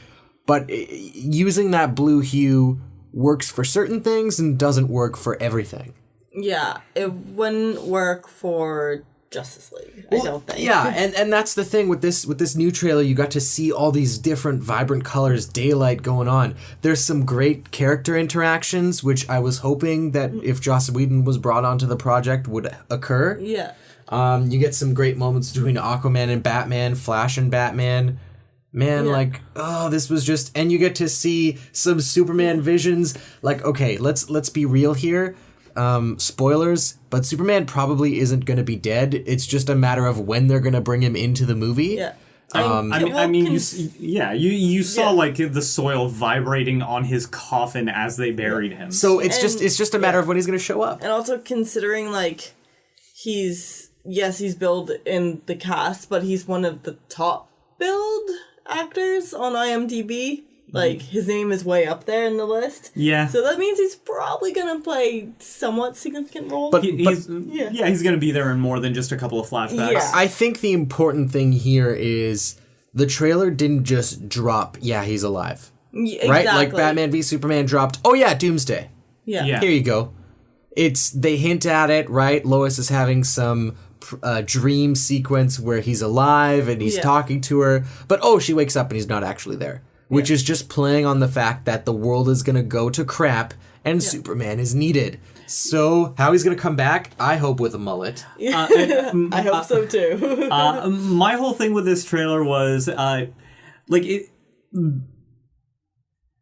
[SPEAKER 1] but using that blue hue works for certain things and doesn't work for everything.
[SPEAKER 3] Yeah, it wouldn't work for Justice League, I don't think.
[SPEAKER 1] Yeah, and that's the thing with this new trailer. You got to see all these different vibrant colors, daylight going on. There's some great character interactions, which I was hoping that if Joss Whedon was brought onto the project would occur.
[SPEAKER 3] Yeah.
[SPEAKER 1] You get some great moments between Aquaman and Batman, Flash and Batman. Man, this was just... And you get to see some Superman visions. Like, okay, let's be real here. Spoilers, but Superman probably isn't going to be dead. It's just a matter of when they're going to bring him into the movie.
[SPEAKER 3] Yeah.
[SPEAKER 2] You saw like the soil vibrating on his coffin as they buried him.
[SPEAKER 1] So it's just a matter of when he's going to show up.
[SPEAKER 3] And also considering like he's billed in the cast, but he's one of the top billed actors on IMDb. Like, his name is way up there in the list.
[SPEAKER 2] Yeah.
[SPEAKER 3] So that means he's probably going to play somewhat significant role.
[SPEAKER 2] But he's going to be there in more than just a couple of flashbacks.
[SPEAKER 3] Yeah.
[SPEAKER 1] I think the important thing here is the trailer didn't just drop, he's alive.
[SPEAKER 3] Yeah,
[SPEAKER 1] right?
[SPEAKER 3] exactly.
[SPEAKER 1] Like Batman v Superman dropped, Doomsday.
[SPEAKER 3] Yeah.
[SPEAKER 1] Here you go. They hint at it, right? Lois is having some dream sequence where he's alive and he's talking to her. But, she wakes up and he's not actually there. Which is just playing on the fact that the world is going to go to crap and Superman is needed. So, how he's going to come back? I hope with a mullet.
[SPEAKER 3] I hope so too.
[SPEAKER 2] My whole thing with this trailer was,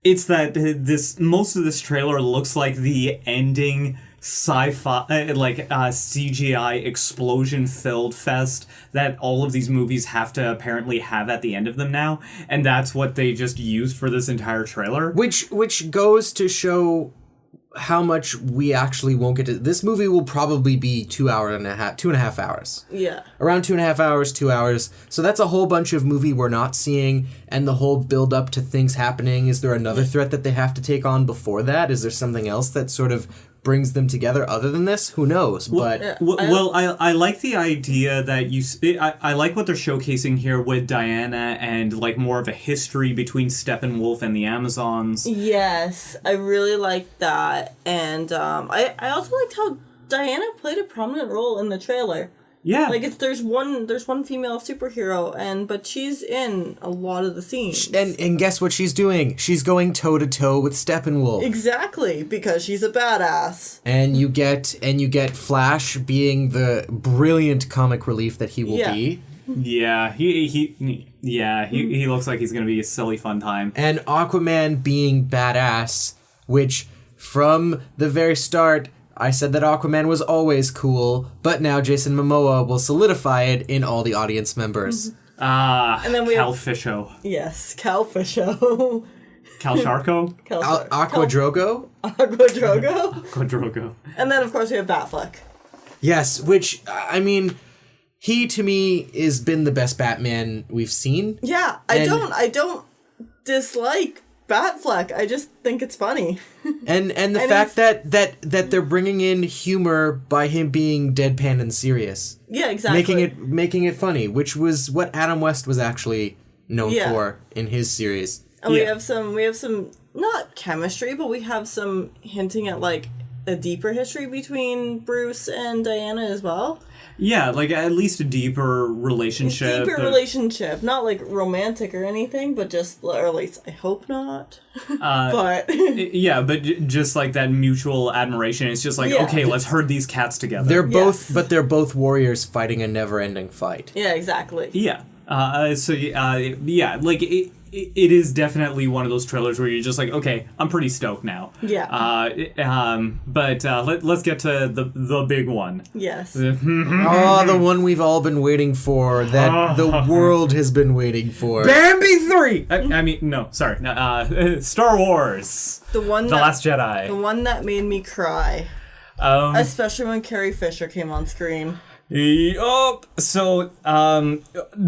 [SPEAKER 2] it's that most of this trailer looks like the ending sci-fi, CGI explosion-filled fest that all of these movies have to apparently have at the end of them now, and that's what they just used for this entire trailer.
[SPEAKER 1] Which goes to show how much we actually won't get to... This movie will probably be 2.5 hours.
[SPEAKER 3] Yeah.
[SPEAKER 1] Around 2.5 hours, 2 hours. So that's a whole bunch of movie we're not seeing, and the whole build-up to things happening. Is there another threat that they have to take on before that? Is there something else that sort of brings them together other than this? Who knows? But
[SPEAKER 2] I like the idea that I like what they're showcasing here with Diana and like more of a history between Steppenwolf and the Amazons.
[SPEAKER 3] Yes, I really like that, and I also liked how Diana played a prominent role in the trailer.
[SPEAKER 2] Yeah,
[SPEAKER 3] like there's one female superhero, but she's in a lot of the scenes.
[SPEAKER 1] And guess what she's doing? She's going toe to toe with Steppenwolf.
[SPEAKER 3] Exactly, because she's a badass.
[SPEAKER 1] And you get Flash being the brilliant comic relief that he will be.
[SPEAKER 2] Yeah, he looks like he's gonna be a silly fun time.
[SPEAKER 1] And Aquaman being badass, which from the very start, I said that Aquaman was always cool, but now Jason Momoa will solidify it in all the audience members.
[SPEAKER 2] And then
[SPEAKER 3] we
[SPEAKER 2] Cal Fisho.
[SPEAKER 3] Yes, Cal Fisho.
[SPEAKER 2] Kalsharko?
[SPEAKER 1] Aqua Drogo?
[SPEAKER 3] Aqua Drogo.
[SPEAKER 2] Quadrogo.
[SPEAKER 3] And then, of course, we have Batfleck.
[SPEAKER 1] Yes, which, I mean, he, to me, has been the best Batman we've seen.
[SPEAKER 3] Yeah, I don't dislike Batfleck. I just think it's funny.
[SPEAKER 1] And the fact that they're bringing in humor by him being deadpan and serious.
[SPEAKER 3] Yeah, exactly.
[SPEAKER 1] Making it funny, which was what Adam West was actually known for in his series.
[SPEAKER 3] And we have some not chemistry, but we have some hinting at like a deeper history between Bruce and Diana as well.
[SPEAKER 2] Yeah, like at least a deeper relationship.
[SPEAKER 3] Relationship, not like romantic or anything, but just, or at least I hope not. But
[SPEAKER 2] yeah, but just like that mutual admiration. It's just like, okay, let's herd these cats together.
[SPEAKER 1] They're both warriors fighting a never-ending fight.
[SPEAKER 3] Yeah, exactly.
[SPEAKER 2] Yeah. Like it is definitely one of those trailers where you're just like, okay, I'm pretty stoked now.
[SPEAKER 3] Yeah.
[SPEAKER 2] But let's get to the big one.
[SPEAKER 3] Yes.
[SPEAKER 1] The one we've all been waiting for, that the world has been waiting for.
[SPEAKER 2] Bambi 3! I mean, no, sorry. Star Wars.
[SPEAKER 3] The
[SPEAKER 2] Last Jedi.
[SPEAKER 3] The one that made me cry. Especially when Carrie Fisher came on screen.
[SPEAKER 2] So,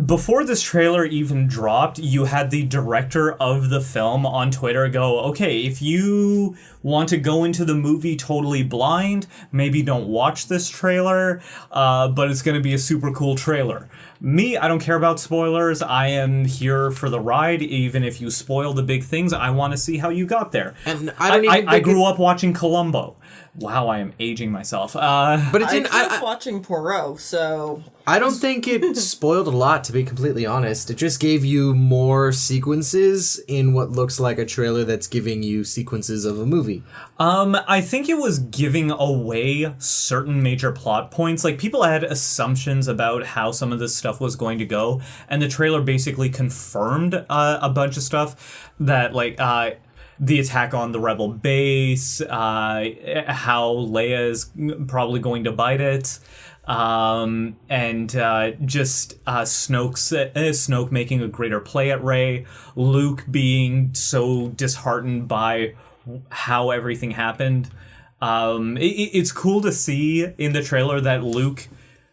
[SPEAKER 2] before this trailer even dropped, you had the director of the film on Twitter go, okay, if you want to go into the movie totally blind, maybe don't watch this trailer, but it's going to be a super cool trailer. Me, I don't care about spoilers. I am here for the ride. Even if you spoil the big things, I want to see how you got there. And I grew up watching Columbo. Wow, I am aging myself.
[SPEAKER 3] But I grew up watching Poirot, so
[SPEAKER 1] I don't think it spoiled a lot, to be completely honest. It just gave you more sequences in what looks like a trailer that's giving you sequences of a movie.
[SPEAKER 2] I think it was giving away certain major plot points. Like, people had assumptions about how some of this stuff was going to go, and the trailer basically confirmed a bunch of stuff that, like, the attack on the Rebel base, how Leia is probably going to bite it, and just Snoke making a greater play at Rey, Luke being so disheartened by how everything happened. It's cool to see in the trailer that Luke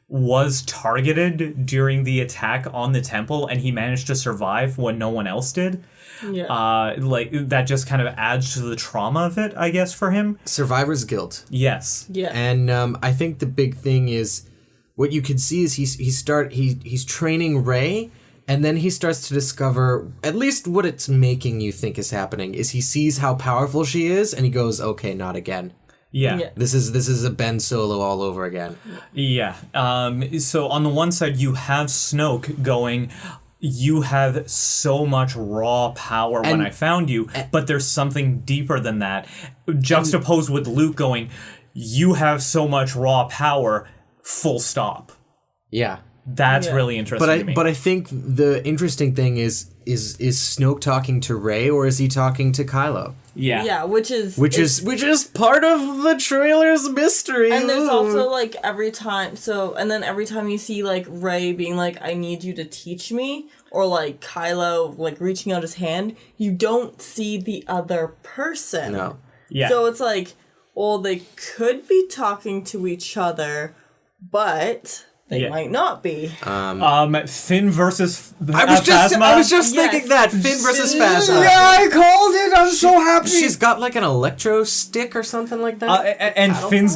[SPEAKER 2] was targeted during the attack on the temple, and he managed to survive when no one else did. Yeah. Like, that just kind of adds to the trauma of it, I guess, for him.
[SPEAKER 1] Survivor's guilt.
[SPEAKER 2] Yes.
[SPEAKER 3] Yeah.
[SPEAKER 1] And I think the big thing is, what you can see is he's training Rey, and then he starts to discover, at least what it's making you think is happening, is he sees how powerful she is, and he goes, okay, not again.
[SPEAKER 2] Yeah.
[SPEAKER 1] This is a Ben Solo all over again.
[SPEAKER 2] Yeah. So on the one side, you have Snoke going, you have so much raw power when I found you, but there's something deeper than that. Juxtaposed with Luke going, you have so much raw power, full stop.
[SPEAKER 1] Yeah.
[SPEAKER 2] That's really interesting to me.
[SPEAKER 1] But I think the interesting thing is Snoke talking to Rey, or is he talking to Kylo?
[SPEAKER 2] Yeah.
[SPEAKER 3] Yeah, which is
[SPEAKER 1] part of the trailer's mystery.
[SPEAKER 3] And there's also, like, every time you see, like, Rey being like, I need you to teach me, or, like, Kylo, like, reaching out his hand, you don't see the other person.
[SPEAKER 1] No.
[SPEAKER 2] Yeah.
[SPEAKER 3] So it's like, well, they could be talking to each other, but they might not be.
[SPEAKER 2] Finn versus
[SPEAKER 1] Phasma. I was just thinking that. Finn versus Phasma.
[SPEAKER 2] Yeah, I called it. I'm so happy.
[SPEAKER 1] She's got like an electro stick or something like that.
[SPEAKER 2] And Finn's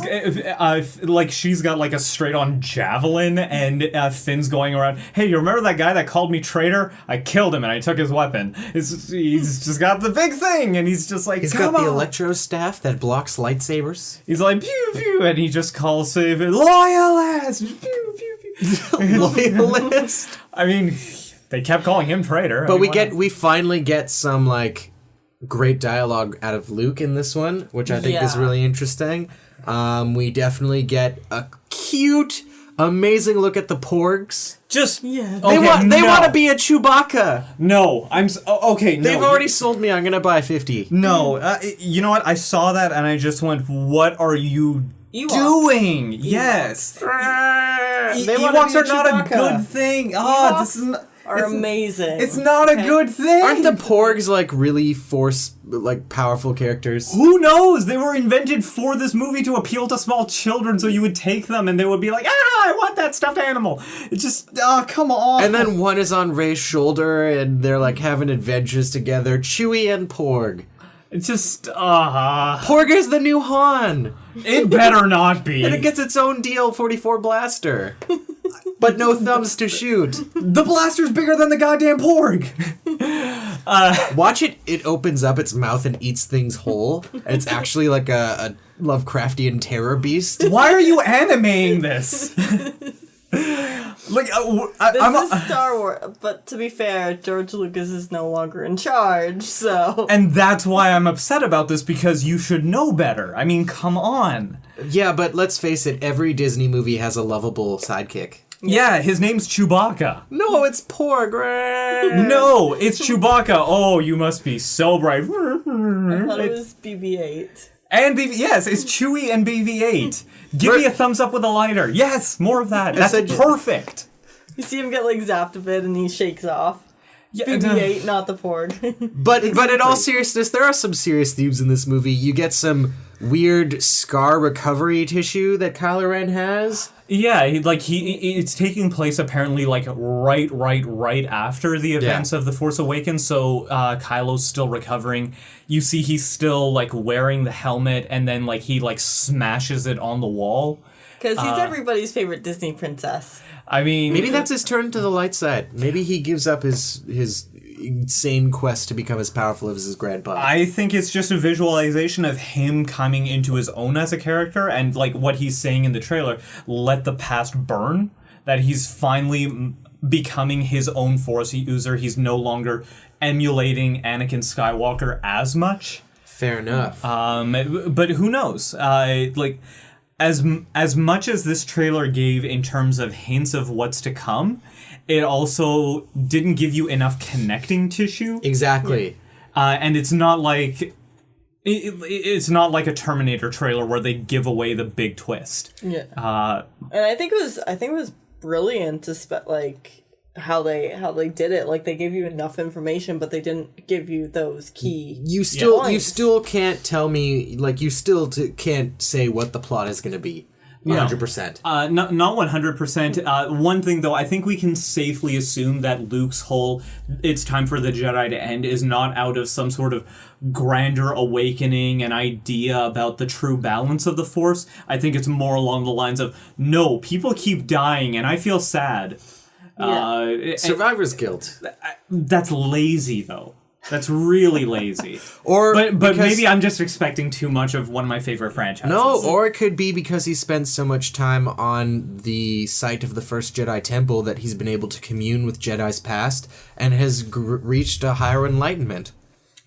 [SPEAKER 2] like, she's got like a straight-on javelin, and Finn's going around, hey, you remember that guy that called me traitor? I killed him and I took his weapon. He's just got the big thing, and he's just like,
[SPEAKER 1] he's got the electro staff that blocks lightsabers.
[SPEAKER 2] He's like, pew pew, and he just calls Savin, loyalist, pew pew.
[SPEAKER 1] Loyalist.
[SPEAKER 2] I mean, they kept calling him traitor.
[SPEAKER 1] But we finally get some like great dialogue out of Luke in this one, which I think is really interesting. We definitely get a cute, amazing look at the Porgs. They want to be a Chewbacca.
[SPEAKER 2] No, okay. No,
[SPEAKER 1] they've already sold me. I'm gonna buy 50.
[SPEAKER 2] No, you know what? I saw that and I just went, "What are you doing?" Yes.
[SPEAKER 1] Ewoks
[SPEAKER 2] are not a good thing. This is not...
[SPEAKER 3] are amazing.
[SPEAKER 2] It's not a good thing.
[SPEAKER 1] Aren't the porgs like really powerful characters?
[SPEAKER 2] Who knows? They were invented for this movie to appeal to small children, so you would take them and they would be like, I want that stuffed animal. It's just, come on.
[SPEAKER 1] And then one is on Rey's shoulder and they're like having adventures together. Chewie and Porg.
[SPEAKER 2] It's just,
[SPEAKER 1] Porg is the new Han.
[SPEAKER 2] It better not be.
[SPEAKER 1] And it gets its own DL-44 blaster. But no thumbs to shoot.
[SPEAKER 2] The blaster's bigger than the goddamn Porg.
[SPEAKER 1] Watch it. It opens up its mouth and eats things whole. And it's actually like a Lovecraftian terror beast.
[SPEAKER 2] Why are you animating this? Like,
[SPEAKER 3] this is Star Wars, but to be fair, George Lucas is no longer in charge, so...
[SPEAKER 2] And that's why I'm upset about this, because you should know better. I mean, come on.
[SPEAKER 1] Yeah, but let's face it, every Disney movie has a lovable sidekick.
[SPEAKER 2] Yeah, his name's Chewbacca.
[SPEAKER 1] No, it's Porg.
[SPEAKER 2] No, it's Chewbacca. Oh, you must be so brave.
[SPEAKER 3] I thought it was BB-8.
[SPEAKER 2] And yes, it's Chewie and BB-8. Give me a thumbs up with a lighter. Yes, more of that. That's perfect.
[SPEAKER 3] You see him get like zapped a bit and he shakes off. Yeah, BB-8, not the Porg.
[SPEAKER 1] But in all seriousness, there are some serious themes in this movie. You get some weird scar recovery tissue that Kylo Ren has.
[SPEAKER 2] Yeah, it's taking place apparently like right after the events of The Force Awakens, so Kylo's still recovering. You see he's still like wearing the helmet, and then like he like smashes it on the wall.
[SPEAKER 3] Because he's everybody's favorite Disney princess.
[SPEAKER 2] I mean...
[SPEAKER 1] Maybe that's his turn to the light side. Maybe he gives up his insane quest to become as powerful as his grandpa.
[SPEAKER 2] I think it's just a visualization of him coming into his own as a character, and like what he's saying in the trailer, let the past burn, that he's finally becoming his own Force user. He's no longer emulating Anakin Skywalker as much.
[SPEAKER 1] Fair enough.
[SPEAKER 2] But who knows? As much as this trailer gave in terms of hints of what's to come, it also didn't give you enough connecting tissue.
[SPEAKER 1] Exactly.
[SPEAKER 2] And it's not like it's not like a Terminator trailer where they give away the big twist.
[SPEAKER 3] Yeah. And I think it was brilliant to how they did it. Like, they gave you enough information, but they didn't give you those key
[SPEAKER 1] you still can't tell me, like, you still can't say what the plot is going to be 100%.
[SPEAKER 2] Not 100%. One thing, though, I think we can safely assume that Luke's whole "it's time for the Jedi to end" is not out of some sort of grander awakening, an idea about the true balance of the Force. I think it's more along the lines of, no, people keep dying and I feel sad.
[SPEAKER 3] Yeah.
[SPEAKER 1] Survivor's guilt.
[SPEAKER 2] That's lazy, though. That's really lazy. But maybe I'm just expecting too much of one of my favorite franchises.
[SPEAKER 1] No, or it could be because he spent so much time on the site of the first Jedi Temple that he's been able to commune with Jedi's past and has reached a higher enlightenment.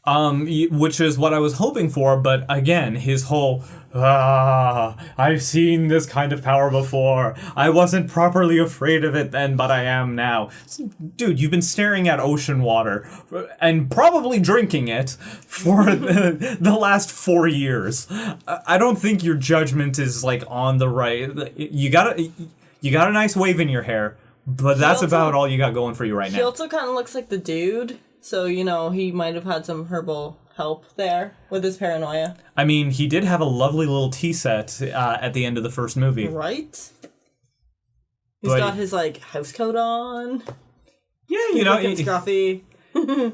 [SPEAKER 2] Which is what I was hoping for, but again, his whole, I've seen this kind of power before. I wasn't properly afraid of it then, but I am now. Dude, you've been staring at ocean water and probably drinking it for the last 4 years. I don't think your judgment is like on the right. You got a nice wave in your hair, but that's about all you got going for you right now.
[SPEAKER 3] He also kind of looks like the dude. So, he might have had some herbal help there with his paranoia.
[SPEAKER 2] I mean, he did have a lovely little tea set at the end of the first movie.
[SPEAKER 3] Right? He's got his, house coat on.
[SPEAKER 2] Yeah,
[SPEAKER 3] He's scruffy.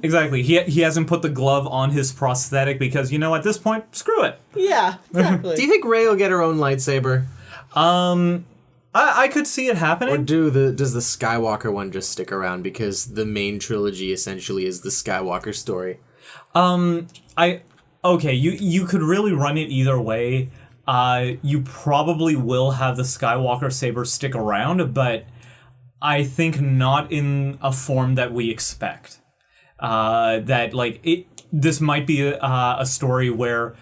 [SPEAKER 2] Exactly. He hasn't put the glove on his prosthetic because, at this point, screw it.
[SPEAKER 3] Yeah, exactly.
[SPEAKER 1] Do you think Rey will get her own lightsaber?
[SPEAKER 2] I could see it happening.
[SPEAKER 1] Or does the Skywalker one just stick around because the main trilogy essentially is the Skywalker story?
[SPEAKER 2] You could really run it either way. You probably will have the Skywalker saber stick around, but I think not in a form that we expect. This might be a story where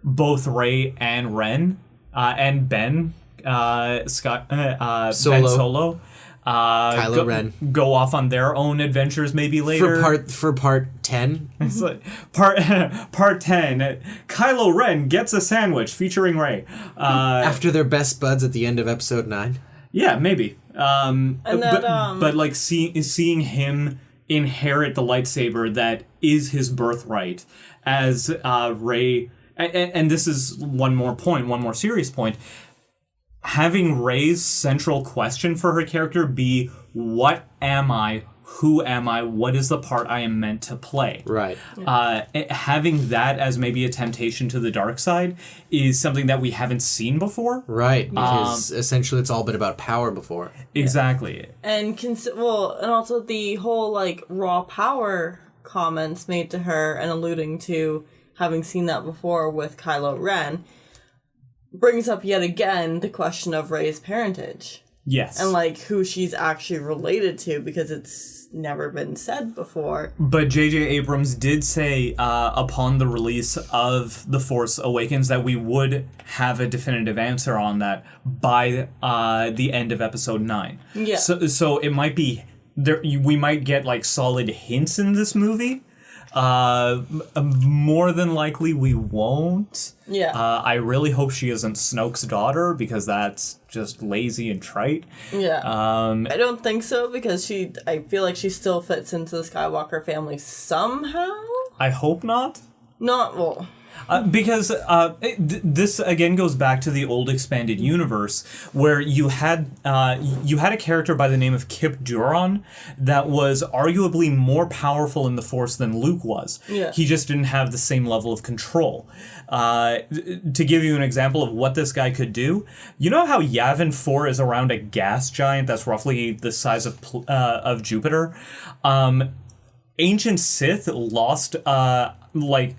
[SPEAKER 2] both Rey and Ren and Ben Ben Solo,
[SPEAKER 1] Kylo Ren
[SPEAKER 2] go off on their own adventures maybe later.
[SPEAKER 1] For part 10.
[SPEAKER 2] It's like part 10. Kylo Ren gets a sandwich featuring Rey.
[SPEAKER 1] After they're best buds at the end of episode 9.
[SPEAKER 2] Yeah, maybe. But like seeing him inherit the lightsaber that is his birthright as Rey, and this is one more serious point. Having Rey's central question for her character be, what am I? Who am I? What is the part I am meant to play?
[SPEAKER 1] Right.
[SPEAKER 2] Having that as maybe a temptation to the dark side is something that we haven't seen before.
[SPEAKER 1] Right, because essentially it's all been about power before.
[SPEAKER 2] Exactly.
[SPEAKER 3] And and also the whole like raw power comments made to her and alluding to having seen that before with Kylo Ren brings up yet again the question of Rey's parentage.
[SPEAKER 2] Yes.
[SPEAKER 3] And like who she's actually related to, because it's never been said before.
[SPEAKER 2] But J.J. Abrams did say upon the release of The Force Awakens that we would have a definitive answer on that by the end of episode 9.
[SPEAKER 3] Yeah.
[SPEAKER 2] So it might be there. We might get like solid hints in this movie. More than likely we won't.
[SPEAKER 3] Yeah.
[SPEAKER 2] I really hope she isn't Snoke's daughter, because that's just lazy and trite.
[SPEAKER 3] Yeah. I don't think so, because I feel like she still fits into the Skywalker family somehow.
[SPEAKER 2] I hope not.
[SPEAKER 3] Well.
[SPEAKER 2] Because this again goes back to the old expanded universe, where you had a character by the name of Kip Duron that was arguably more powerful in the Force than Luke was.
[SPEAKER 3] Yeah.
[SPEAKER 2] He just didn't have the same level of control. To give you an example of what this guy could do, you know how Yavin 4 is around a gas giant that's roughly the size of Jupiter? Ancient Sith lost a weapon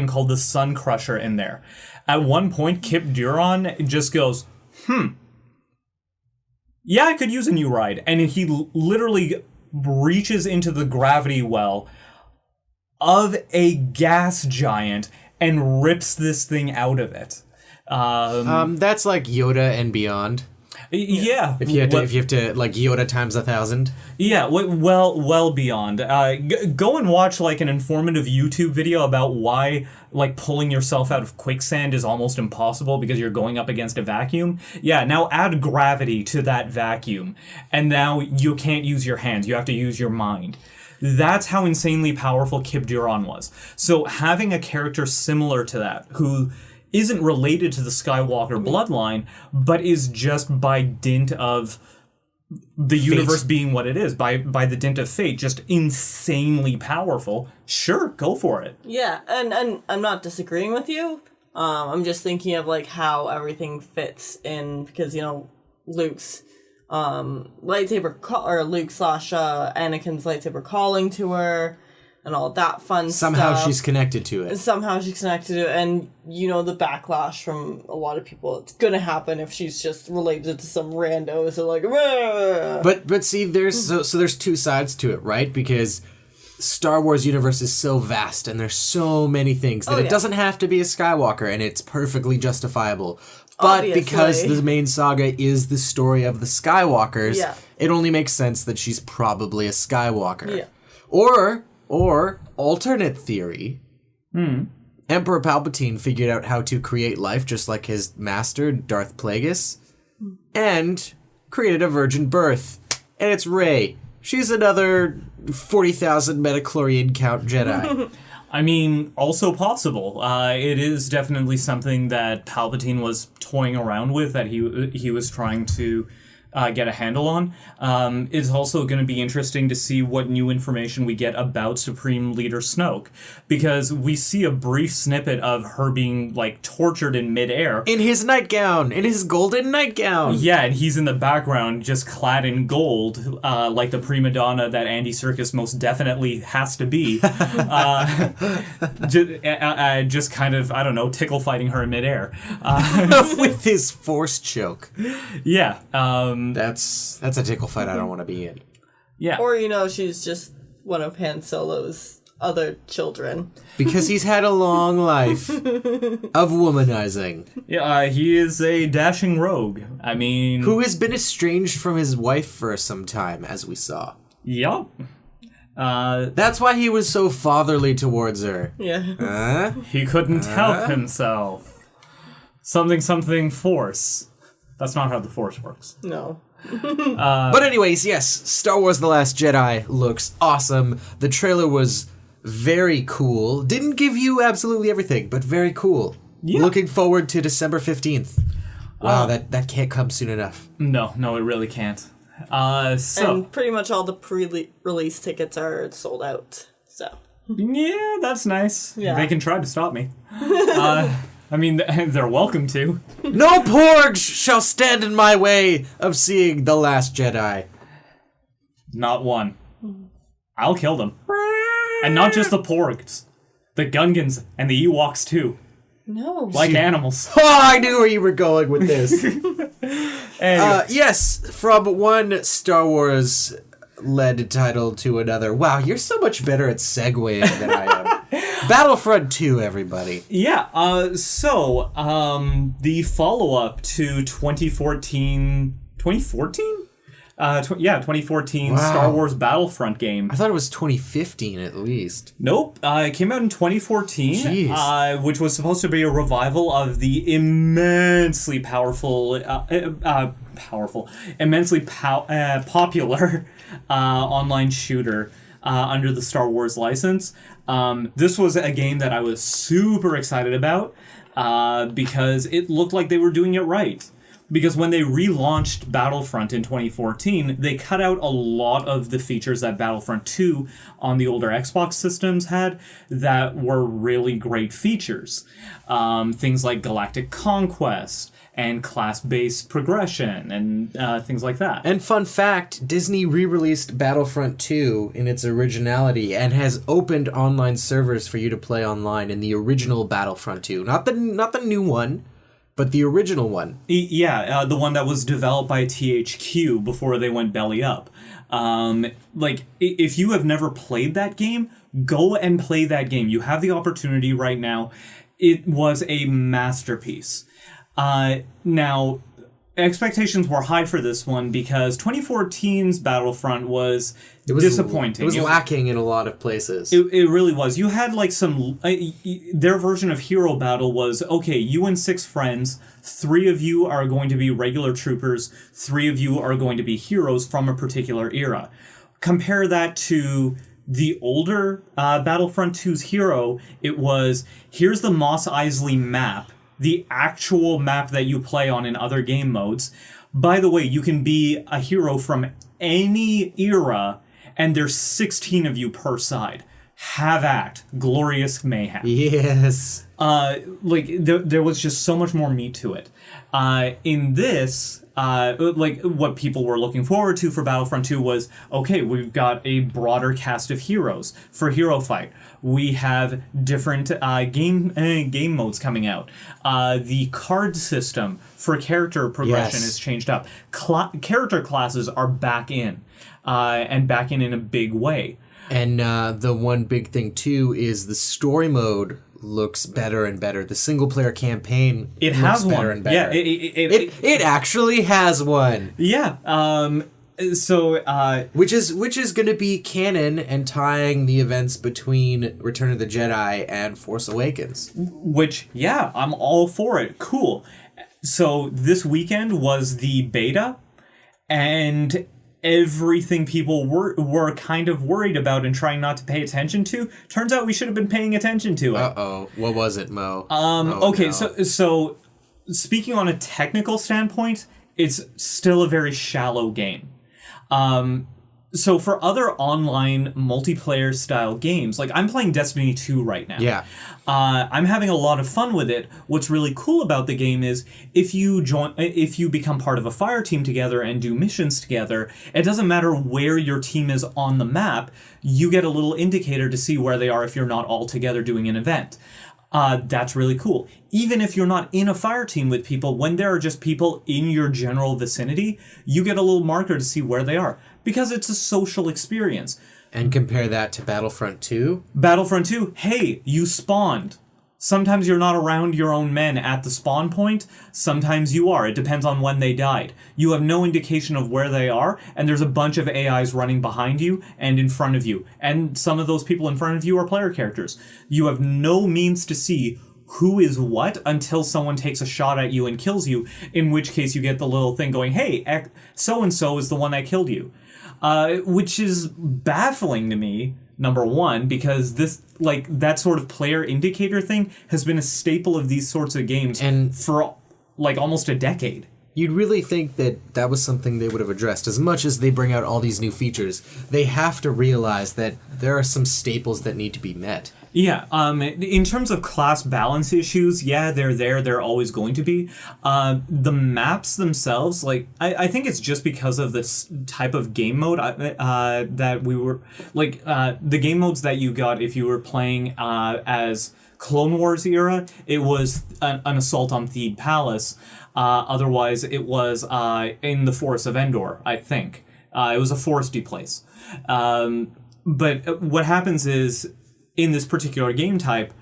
[SPEAKER 2] called the Sun Crusher in there. At one point, Kip Duron just goes, yeah, I could use a new ride. And he literally reaches into the gravity well of a gas giant and rips this thing out of it.
[SPEAKER 1] That's like Yoda and beyond.
[SPEAKER 2] Yeah.
[SPEAKER 1] If you have to like Yoda times 1,000.
[SPEAKER 2] Yeah, well beyond. Go and watch like an informative YouTube video about why like pulling yourself out of quicksand is almost impossible because you're going up against a vacuum. Yeah, now add gravity to that vacuum, and now you can't use your hands. You have to use your mind. That's how insanely powerful Kip Duron was. So having a character similar to that, who isn't related to the Skywalker bloodline, but is just by dint of the universe being what it is, by the dint of fate, just insanely powerful. Sure, go for it.
[SPEAKER 3] Yeah, and I'm not disagreeing with you. I'm just thinking of like how everything fits in, because Luke's lightsaber or Luke/Anakin's lightsaber calling to her, and all that fun
[SPEAKER 1] Somehow
[SPEAKER 3] stuff.
[SPEAKER 1] she's connected to it.
[SPEAKER 3] Somehow she's connected to it, and the backlash from a lot of people. It's gonna happen if she's just related to some rando. So like, Rah!
[SPEAKER 1] But see, there's there's two sides to it, right? Because Star Wars universe is so vast, and there's so many things that it doesn't have to be a Skywalker, and it's perfectly justifiable. But
[SPEAKER 3] Obviously.
[SPEAKER 1] because the main saga is the story of the Skywalkers, it only makes sense that she's probably a Skywalker.
[SPEAKER 3] Yeah.
[SPEAKER 1] Or alternate theory, Emperor Palpatine figured out how to create life just like his master, Darth Plagueis, and created a virgin birth. And it's Rey. She's another 40,000 metachlorian count Jedi.
[SPEAKER 2] I mean, also possible. It is definitely something that Palpatine was toying around with, that he was trying to get a handle on. It's also going to be interesting to see what new information we get about Supreme Leader Snoke, because we see a brief snippet of her being like tortured in midair.
[SPEAKER 1] In his nightgown, in his golden nightgown.
[SPEAKER 2] Yeah, and he's in the background just clad in gold, like the prima donna that Andy Serkis most definitely has to be. Just kind of, I don't know, tickle fighting her in midair.
[SPEAKER 1] With his force choke.
[SPEAKER 2] Yeah.
[SPEAKER 1] That's a tickle fight I don't want to be in.
[SPEAKER 2] Yeah.
[SPEAKER 3] Or she's just one of Han Solo's other children.
[SPEAKER 1] Because he's had a long life of womanizing.
[SPEAKER 2] Yeah, he is a dashing rogue. I mean,
[SPEAKER 1] who has been estranged from his wife for some time, as we saw.
[SPEAKER 2] Yup.
[SPEAKER 1] That's why he was so fatherly towards her.
[SPEAKER 3] Yeah.
[SPEAKER 2] He couldn't help himself. Something force. That's not how the Force works.
[SPEAKER 3] No.
[SPEAKER 1] But anyways, yes, Star Wars The Last Jedi looks awesome. The trailer was very cool. Didn't give you absolutely everything, but very cool. Yeah. Looking forward to December 15th. Wow, that can't come soon enough.
[SPEAKER 2] No, it really can't.
[SPEAKER 3] And pretty much all the pre-release tickets are sold out. So
[SPEAKER 2] yeah, that's nice.
[SPEAKER 3] Yeah.
[SPEAKER 2] They can try to stop me. I mean, they're welcome to.
[SPEAKER 1] No porgs shall stand in my way of seeing The Last Jedi.
[SPEAKER 2] Not one. I'll kill them. And not just the porgs. The Gungans and the Ewoks too.
[SPEAKER 3] No.
[SPEAKER 2] Like animals.
[SPEAKER 1] Oh, I knew where you were going with this.
[SPEAKER 2] Anyway.
[SPEAKER 1] Yes, from one Star Wars led title to another. Wow, you're so much better at segueing than I am. Battlefront 2, everybody.
[SPEAKER 2] Yeah, so the follow-up to 2014... 2014? 2014
[SPEAKER 1] Wow.
[SPEAKER 2] Star Wars Battlefront game.
[SPEAKER 1] I thought it was 2015 at least.
[SPEAKER 2] Nope, it came out in 2014,
[SPEAKER 1] Jeez.
[SPEAKER 2] which was supposed to be a revival of the immensely popular online shooter under the Star Wars license. This was a game that I was super excited about because it looked like they were doing it right. Because when they relaunched Battlefront in 2014, they cut out a lot of the features that Battlefront 2 on the older Xbox systems had that were really great features. Things like Galactic Conquest and class-based progression and things like that.
[SPEAKER 1] And fun fact, Disney re-released Battlefront 2 in its originality and has opened online servers for you to play online in the original Battlefront 2. Not the new one, but the original one.
[SPEAKER 2] Yeah, the one that was developed by THQ before they went belly up. If you have never played that game, go and play that game. You have the opportunity right now. It was a masterpiece. Now, expectations were high for this one because 2014's Battlefront was disappointing.
[SPEAKER 1] It was lacking in a lot of places.
[SPEAKER 2] It really was. You had like some... their version of Hero Battle was, okay, you and 6 friends, 3 of you are going to be regular troopers, 3 of you are going to be heroes from a particular era. Compare that to the older Battlefront 2's Hero. It was, here's the Mos Eisley map, the actual map that you play on in other game modes. By the way, you can be a hero from any era, and there's 16 of you per side. Have at glorious mayhem.
[SPEAKER 1] Yes.
[SPEAKER 2] There was just so much more meat to it. In this, what people were looking forward to for Battlefront 2 was, okay, we've got a broader cast of heroes for Hero Fight. We have different game modes coming out. The card system for character progression has changed up. Character classes are back in, and back in a big way.
[SPEAKER 1] And the one big thing, too, is the story mode looks better and better. The single-player campaign looks better and better.
[SPEAKER 2] Yeah,
[SPEAKER 1] it actually has one.
[SPEAKER 2] Yeah.
[SPEAKER 1] Which is going to be canon and tying the events between Return of the Jedi and Force Awakens.
[SPEAKER 2] Which, yeah, I'm all for it. Cool. So this weekend was the beta, and everything people were kind of worried about and trying not to pay attention to, turns out we should have been paying attention to it.
[SPEAKER 1] Uh-oh. What was it, Mo?
[SPEAKER 2] Okay, no. So speaking on a technical standpoint, it's still a very shallow game. So for other online multiplayer style games, like I'm playing Destiny 2 right now.
[SPEAKER 1] Yeah.
[SPEAKER 2] I'm having a lot of fun with it. What's really cool about the game is if you become part of a fire team together and do missions together, it doesn't matter where your team is on the map, you get a little indicator to see where they are if you're not all together doing an event. That's really cool. Even if you're not in a fire team with people, when there are just people in your general vicinity, you get a little marker to see where they are. Because it's a social experience.
[SPEAKER 1] And compare that to Battlefront 2?
[SPEAKER 2] Battlefront 2, hey, you spawned. Sometimes you're not around your own men at the spawn point. Sometimes you are. It depends on when they died. You have no indication of where they are, and there's a bunch of AIs running behind you and in front of you. And some of those people in front of you are player characters. You have no means to see who is what until someone takes a shot at you and kills you, in which case you get the little thing going, hey, so-and-so is the one that killed you. Which is baffling to me, number one, because this, like, that sort of player indicator thing has been a staple of these sorts of games and for, like, almost a decade.
[SPEAKER 1] You'd really think that that was something they would have addressed. As much as they bring out all these new features, they have to realize that there are some staples that need to be met.
[SPEAKER 2] Yeah, in terms of class balance issues, yeah, they're there. They're always going to be. The maps themselves, like, I think it's just because of this type of game mode that we were... Like, the game modes that you got if you were playing as Clone Wars era, it was an assault on Theed Palace. Otherwise, it was in the Forest of Endor, I think. It was a foresty place. But what happens is, in this particular game type,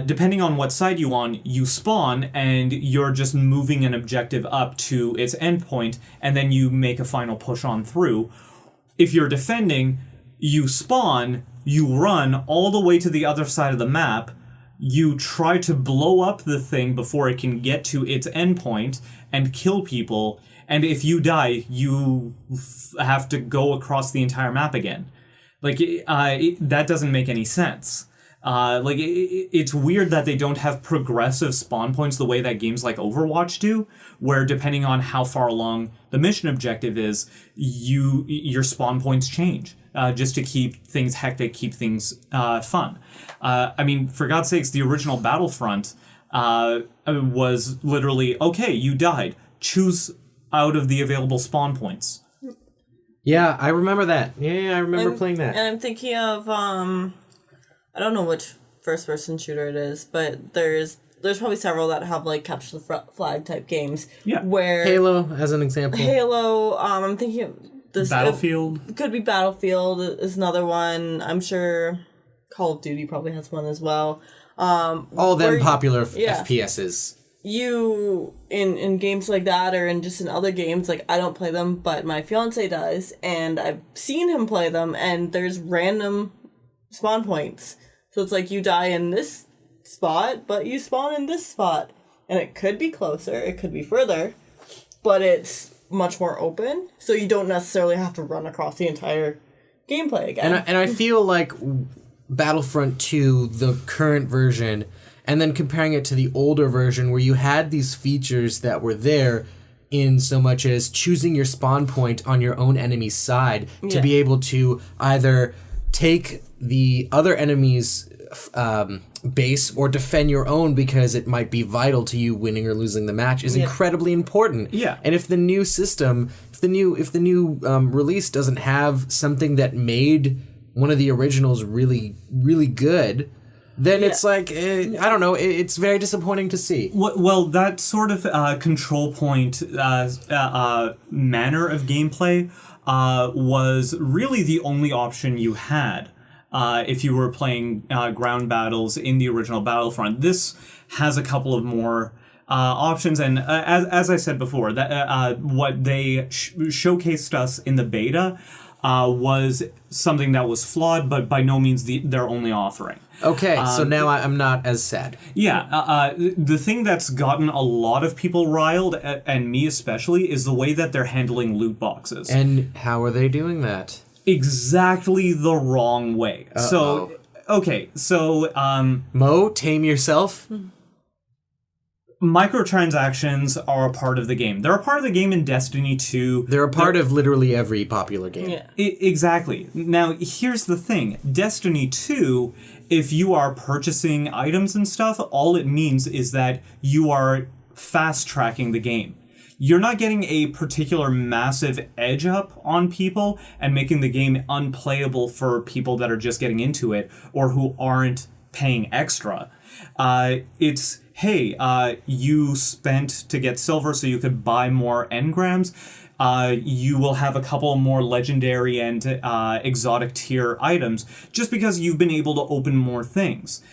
[SPEAKER 2] depending on what side you're on, you spawn and you're just moving an objective up to its endpoint, and then you make a final push on through. If you're defending, you spawn, you run all the way to the other side of the map, you try to blow up the thing before it can get to its endpoint and kill people, and if you die, you have to go across the entire map again. Like, that doesn't make any sense. It's weird that they don't have progressive spawn points the way that games like Overwatch do, where depending on how far along the mission objective is, your spawn points change, just to keep things hectic, keep things fun. I mean, for God's sakes, the original Battlefront was literally, okay, you died. Choose out of the available spawn points.
[SPEAKER 1] Yeah, I remember that. Yeah, I remember playing that.
[SPEAKER 3] And I'm thinking of, I don't know which first-person shooter it is, but there's probably several that have, like, capture the flag type games.
[SPEAKER 2] Yeah.
[SPEAKER 3] Where
[SPEAKER 1] Halo, as an example.
[SPEAKER 3] Halo, I'm thinking of this...
[SPEAKER 2] Battlefield?
[SPEAKER 3] Could be Battlefield is another one. I'm sure Call of Duty probably has one as well.
[SPEAKER 1] All them popular FPSs.
[SPEAKER 3] You, in games like that, or in just in other games, like, I don't play them, but my fiance does, and I've seen him play them, and there's random spawn points. So it's like, you die in this spot, but you spawn in this spot. And it could be closer, it could be further, but it's much more open, so you don't necessarily have to run across the entire gameplay again.
[SPEAKER 1] And I feel like Battlefront 2, the current version... And then comparing it to the older version where you had these features that were there in so much as choosing your spawn point on your own enemy's side to be able to either take the other enemy's base or defend your own because it might be vital to you winning or losing the match is incredibly important.
[SPEAKER 2] Yeah.
[SPEAKER 1] And if the new system, if the new release doesn't have something that made one of the originals really, really good... Then it's like, I don't know, it's very disappointing to see.
[SPEAKER 2] Well, that sort of control point manner of gameplay was really the only option you had if you were playing ground battles in the original Battlefront. This has a couple of more options, and as I said before, that what they showcased us in the beta was something that was flawed, but by no means their only offering.
[SPEAKER 1] Okay, so now I'm not as sad.
[SPEAKER 2] Yeah, the thing that's gotten a lot of people riled, and me especially, is the way that they're handling loot boxes.
[SPEAKER 1] And how are they doing that?
[SPEAKER 2] Exactly the wrong way. So, okay, so...
[SPEAKER 1] Mo, tame yourself?
[SPEAKER 2] Microtransactions are a part of the game. They're a part of the game in Destiny 2.
[SPEAKER 1] They're a part of literally every popular game.
[SPEAKER 3] Yeah.
[SPEAKER 2] Exactly. Now, here's the thing. Destiny 2, if you are purchasing items and stuff, all it means is that you are fast-tracking the game. You're not getting a particular massive edge up on people and making the game unplayable for people that are just getting into it or who aren't paying extra. It's... hey, you spent to get silver so you could buy more engrams. You will have a couple more legendary and exotic tier items just because you've been able to open more things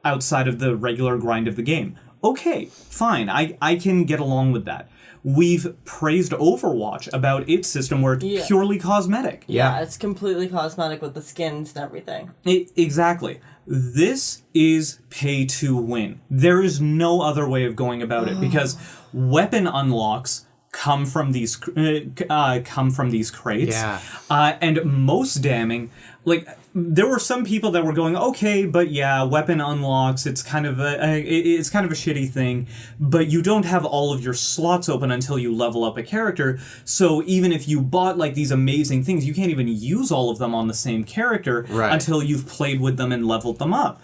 [SPEAKER 2] outside of the regular grind of the game. Okay, fine, I can get along with that. we've praised Overwatch about its system where it's purely cosmetic.
[SPEAKER 3] Yeah, it's completely cosmetic with the skins and everything.
[SPEAKER 2] Exactly. This is pay to win. There is no other way of going about it because weapon unlocks come from these crates. Yeah. And most damning, like there were some people that were going, okay, but yeah, weapon unlocks, it's kind of a shitty thing, but you don't have all of your slots open until you level up a character. So even if you bought like these amazing things, you can't even use all of them on the same character until you've played with them and leveled them up.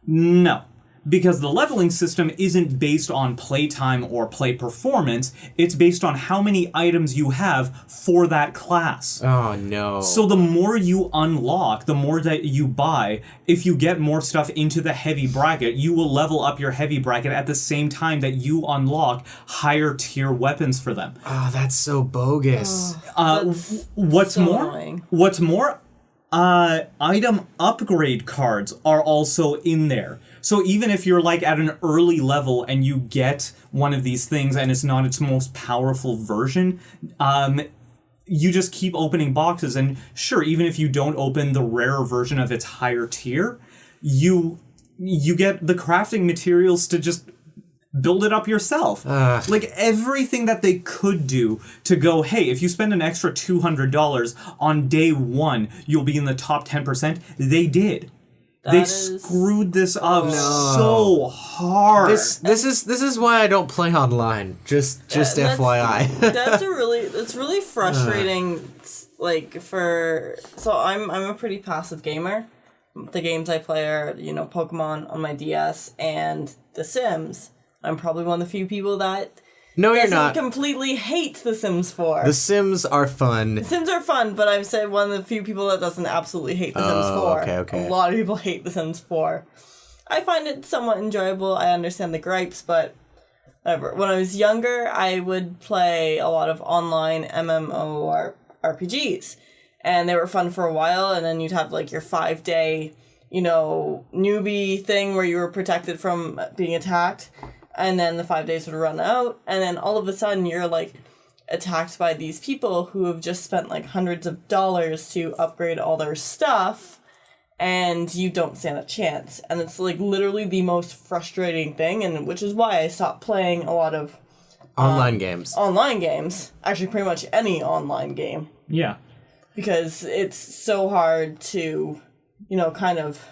[SPEAKER 2] No. Because the leveling system isn't based on playtime or play performance, it's based on how many items you have for that class.
[SPEAKER 1] Oh, no.
[SPEAKER 2] So the more you unlock, the more that you buy, if you get more stuff into the heavy bracket, you will level up your heavy bracket at the same time that you unlock higher tier weapons for them.
[SPEAKER 1] Oh, that's so bogus.
[SPEAKER 2] What's more, item upgrade cards are also in there. So even if you're like at an early level and you get one of these things and it's not its most powerful version, you just keep opening boxes, and sure, even if you don't open the rarer version of its higher tier, you get the crafting materials to just build it up yourself. Like everything that they could do to go, hey, if you spend an extra $200 on day one, you'll be in the top 10%. They did. They screwed this up so hard.
[SPEAKER 1] This is why I don't play online. Just FYI.
[SPEAKER 3] It's really frustrating. So I'm a pretty passive gamer. The games I play are Pokemon on my DS and The Sims. I'm probably one of the few people that
[SPEAKER 1] you're not.
[SPEAKER 3] Completely hate The Sims 4.
[SPEAKER 1] The Sims are fun.
[SPEAKER 3] The Sims are fun, but I've said one of the few people that doesn't absolutely hate The Sims 4.
[SPEAKER 1] Okay.
[SPEAKER 3] A lot of people hate The Sims 4. I find it somewhat enjoyable. I understand the gripes, but whatever. When I was younger, I would play a lot of online MMORPGs, and they were fun for a while, and then you'd have like your 5-day, newbie thing where you were protected from being attacked. And then the 5 days would run out, and then all of a sudden you're like attacked by these people who have just spent like hundreds of dollars to upgrade all their stuff, and you don't stand a chance. And it's like literally the most frustrating thing, and which is why I stopped playing a lot of
[SPEAKER 1] online games.
[SPEAKER 3] Actually, pretty much any online game.
[SPEAKER 2] Yeah.
[SPEAKER 3] Because it's so hard to, kind of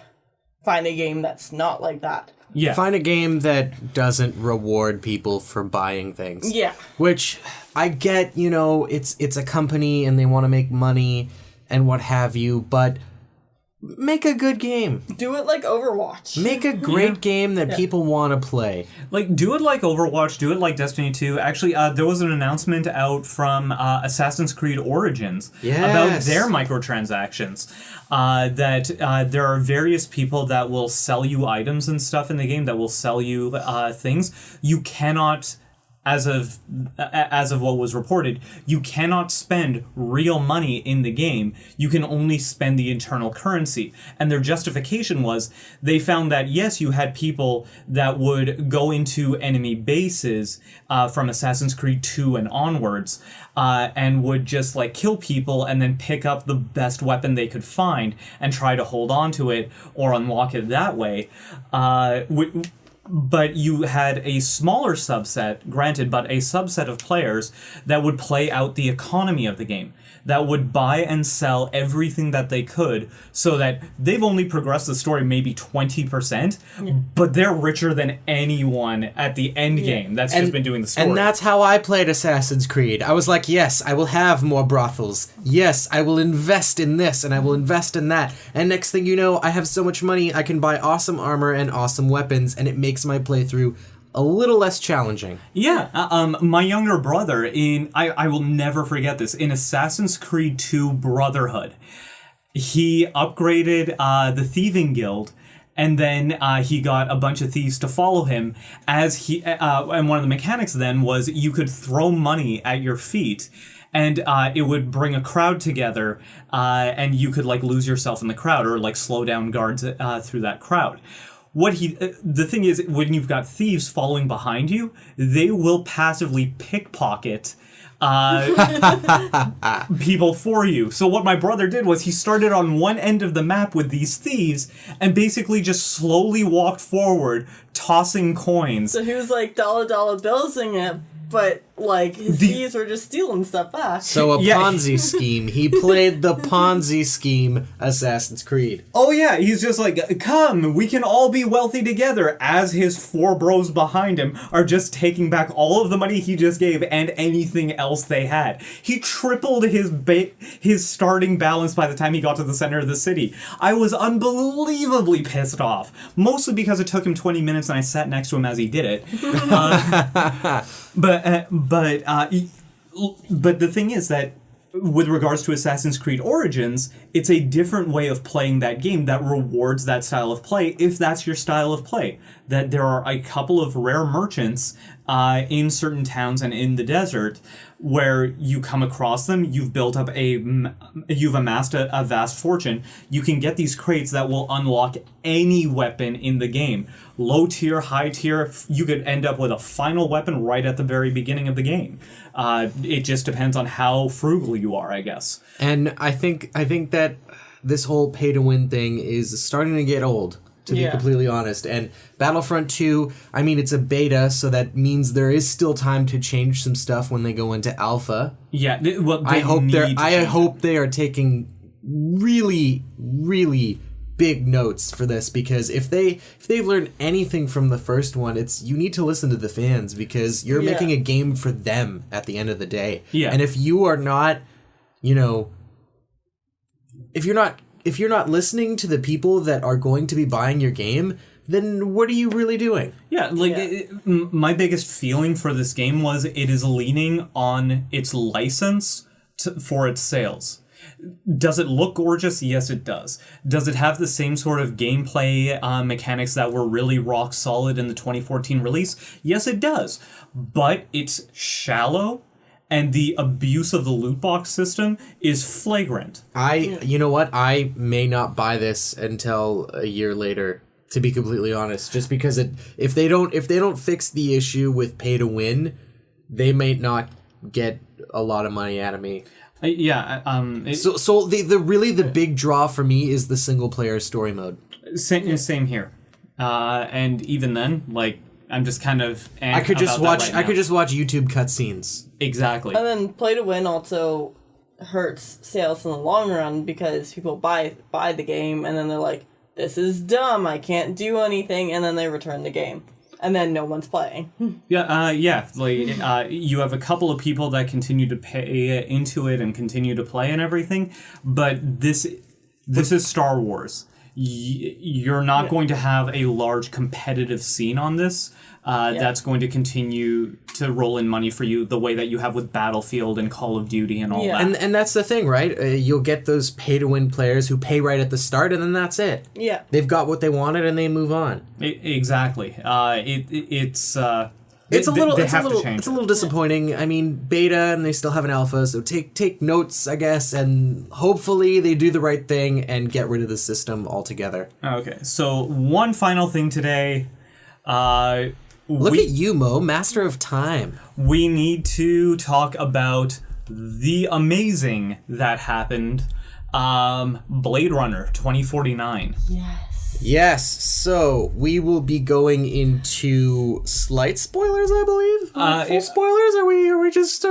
[SPEAKER 3] find a game that's not like that.
[SPEAKER 1] Yeah. Find a game that doesn't reward people for buying things.
[SPEAKER 3] Yeah.
[SPEAKER 1] Which I get, it's a company and they want to make money and what have you, but make a good game.
[SPEAKER 3] Do it like Overwatch.
[SPEAKER 1] Make a great game that people want to play.
[SPEAKER 2] Like, do it like Overwatch, do it like Destiny 2. Actually, there was an announcement out from Assassin's Creed Origins about their microtransactions. That there are various people that will sell you items and stuff in the game, that will sell you things. You cannot... As of what was reported, you cannot spend real money in the game. You can only spend the internal currency. And their justification was they found that, yes, you had people that would go into enemy bases from Assassin's Creed 2 and onwards and would just like kill people and then pick up the best weapon they could find and try to hold on to it or unlock it that way. But you had a smaller subset, granted, but a subset of players that would play out the economy of the game, that would buy and sell everything that they could, so that they've only progressed the story maybe 20%, but they're richer than anyone at the end game that's just been doing the story.
[SPEAKER 1] And that's how I played Assassin's Creed. I was like, yes, I will have more brothels. Yes, I will invest in this, and I will invest in that. And next thing you know, I have so much money, I can buy awesome armor and awesome weapons, and it makes my playthrough a little less challenging.
[SPEAKER 2] Yeah, my younger brother, I will never forget this, in Assassin's Creed 2 Brotherhood, he upgraded the Thieving Guild, and then he got a bunch of thieves to follow him, as he, and one of the mechanics then was you could throw money at your feet, and it would bring a crowd together, and you could like lose yourself in the crowd, or like slow down guards through that crowd. the thing is, when you've got thieves following behind you, they will passively pickpocket people for you. So what my brother did was he started on one end of the map with these thieves and basically just slowly walked forward, tossing coins.
[SPEAKER 3] So he was like dollar bills in it, but like his thieves were just stealing stuff back.
[SPEAKER 1] So a Ponzi scheme. He played the Ponzi scheme Assassin's Creed.
[SPEAKER 2] Oh yeah, he's just like, come, we can all be wealthy together, as his four bros behind him are just taking back all of the money he just gave and anything else they had. He tripled his starting balance by the time he got to the center of the city. I was unbelievably pissed off, mostly because it took him 20 minutes and I sat next to him as he did it. But the thing is that with regards to Assassin's Creed Origins, it's a different way of playing that game that rewards that style of play, if that's your style of play. That there are a couple of rare merchants in certain towns and in the desert where you come across them, you've amassed a vast fortune. You can get these crates that will unlock any weapon in the game. Low tier, high tier, you could end up with a final weapon right at the very beginning of the game. It just depends on how frugal you are, I guess.
[SPEAKER 1] And I think that this whole pay-to-win thing is starting to get old, to be completely honest. And Battlefront 2, I mean, it's a beta, so that means there is still time to change some stuff when they go into alpha.
[SPEAKER 2] Yeah, well,
[SPEAKER 1] I hope they are taking really, really big notes for this, because if they've learned anything from the first one, it's you need to listen to the fans, because you're making a game for them at the end of the day.
[SPEAKER 2] Yeah.
[SPEAKER 1] And if you are not, if you're not listening to the people that are going to be buying your game, then what are you really doing?
[SPEAKER 2] Yeah, my biggest feeling for this game was it is leaning on its license for its sales. Does it look gorgeous? Yes, it does. Does it have the same sort of gameplay mechanics that were really rock solid in the 2014 release? Yes, it does. But it's shallow, and the abuse of the loot box system is flagrant.
[SPEAKER 1] You know what? I may not buy this until a year later, to be completely honest. Just because if they don't fix the issue with pay to win, they may not get a lot of money out of me.
[SPEAKER 2] So
[SPEAKER 1] the big draw for me is the single player story mode.
[SPEAKER 2] Same here. And even then, I'm just kind of
[SPEAKER 1] I could just watch YouTube cutscenes.
[SPEAKER 2] Exactly.
[SPEAKER 3] And then play to win also hurts sales in the long run, because people buy the game and then they're like, this is dumb, I can't do anything, and then they return the game. And then no one's playing.
[SPEAKER 2] You have a couple of people that continue to pay into it and continue to play and everything, but this is Star Wars. You're not going to have a large competitive scene on this. That's going to continue to roll in money for you the way that you have with Battlefield and Call of Duty and all that.
[SPEAKER 1] And that's the thing, right? You'll get those pay-to-win players who pay right at the start, and then that's it.
[SPEAKER 3] Yeah.
[SPEAKER 1] They've got what they wanted, and they move on.
[SPEAKER 2] Exactly. It's a
[SPEAKER 1] little disappointing. I mean, beta, and they still have an alpha, so take notes, I guess, and hopefully they do the right thing and get rid of the system altogether.
[SPEAKER 2] Okay, so one final thing today.
[SPEAKER 1] Look at you, Mo, master of time.
[SPEAKER 2] We need to talk about the amazing that happened, Blade Runner 2049.
[SPEAKER 3] Yes,
[SPEAKER 1] so we will be going into slight spoilers, I believe. Full spoilers? Are we just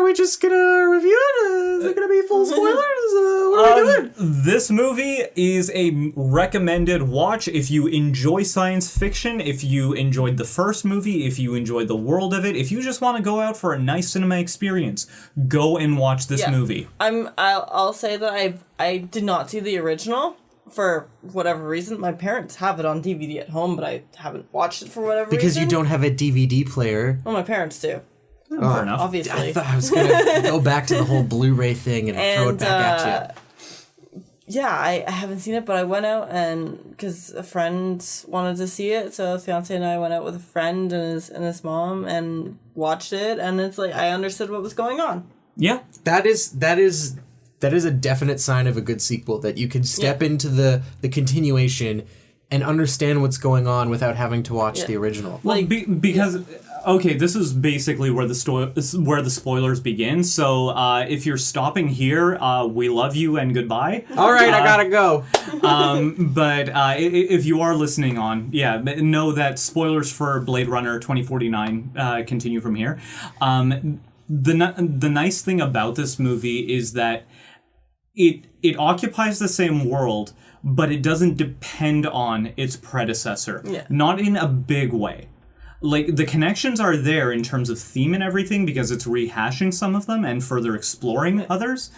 [SPEAKER 1] gonna review it? Is it gonna be full spoilers? What are we doing?
[SPEAKER 2] This movie is a recommended watch if you enjoy science fiction, if you enjoyed the first movie, if you enjoyed the world of it, if you just want to go out for a nice cinema experience, go and watch this movie.
[SPEAKER 3] I'll say that I did not see the original. For whatever reason. My parents have it on DVD at home, but I haven't watched it for whatever reason.
[SPEAKER 1] Because you don't have a DVD player.
[SPEAKER 3] Well, my parents do.
[SPEAKER 2] Fair enough.
[SPEAKER 3] Obviously.
[SPEAKER 1] I thought I was going to go back to the whole Blu Ray thing and throw it back at you.
[SPEAKER 3] Yeah, I haven't seen it, but I went out and because a friend wanted to see it, so fiance and I went out with a friend and his mom and watched it, and it's like I understood what was going on.
[SPEAKER 2] Yeah.
[SPEAKER 1] That is a definite sign of a good sequel, that you can step into the continuation and understand what's going on without having to watch the original.
[SPEAKER 2] Well, because okay, this is basically where the spoilers begin. So if you're stopping here, we love you and goodbye.
[SPEAKER 1] All right, I gotta go.
[SPEAKER 2] But if you are listening on, know that spoilers for Blade Runner 2049 continue from here. The nice thing about this movie is that it occupies the same world, but it doesn't depend on its predecessor.
[SPEAKER 3] Yeah.
[SPEAKER 2] Not in a big way. Like, the connections are there in terms of theme and everything because it's rehashing some of them and further exploring others,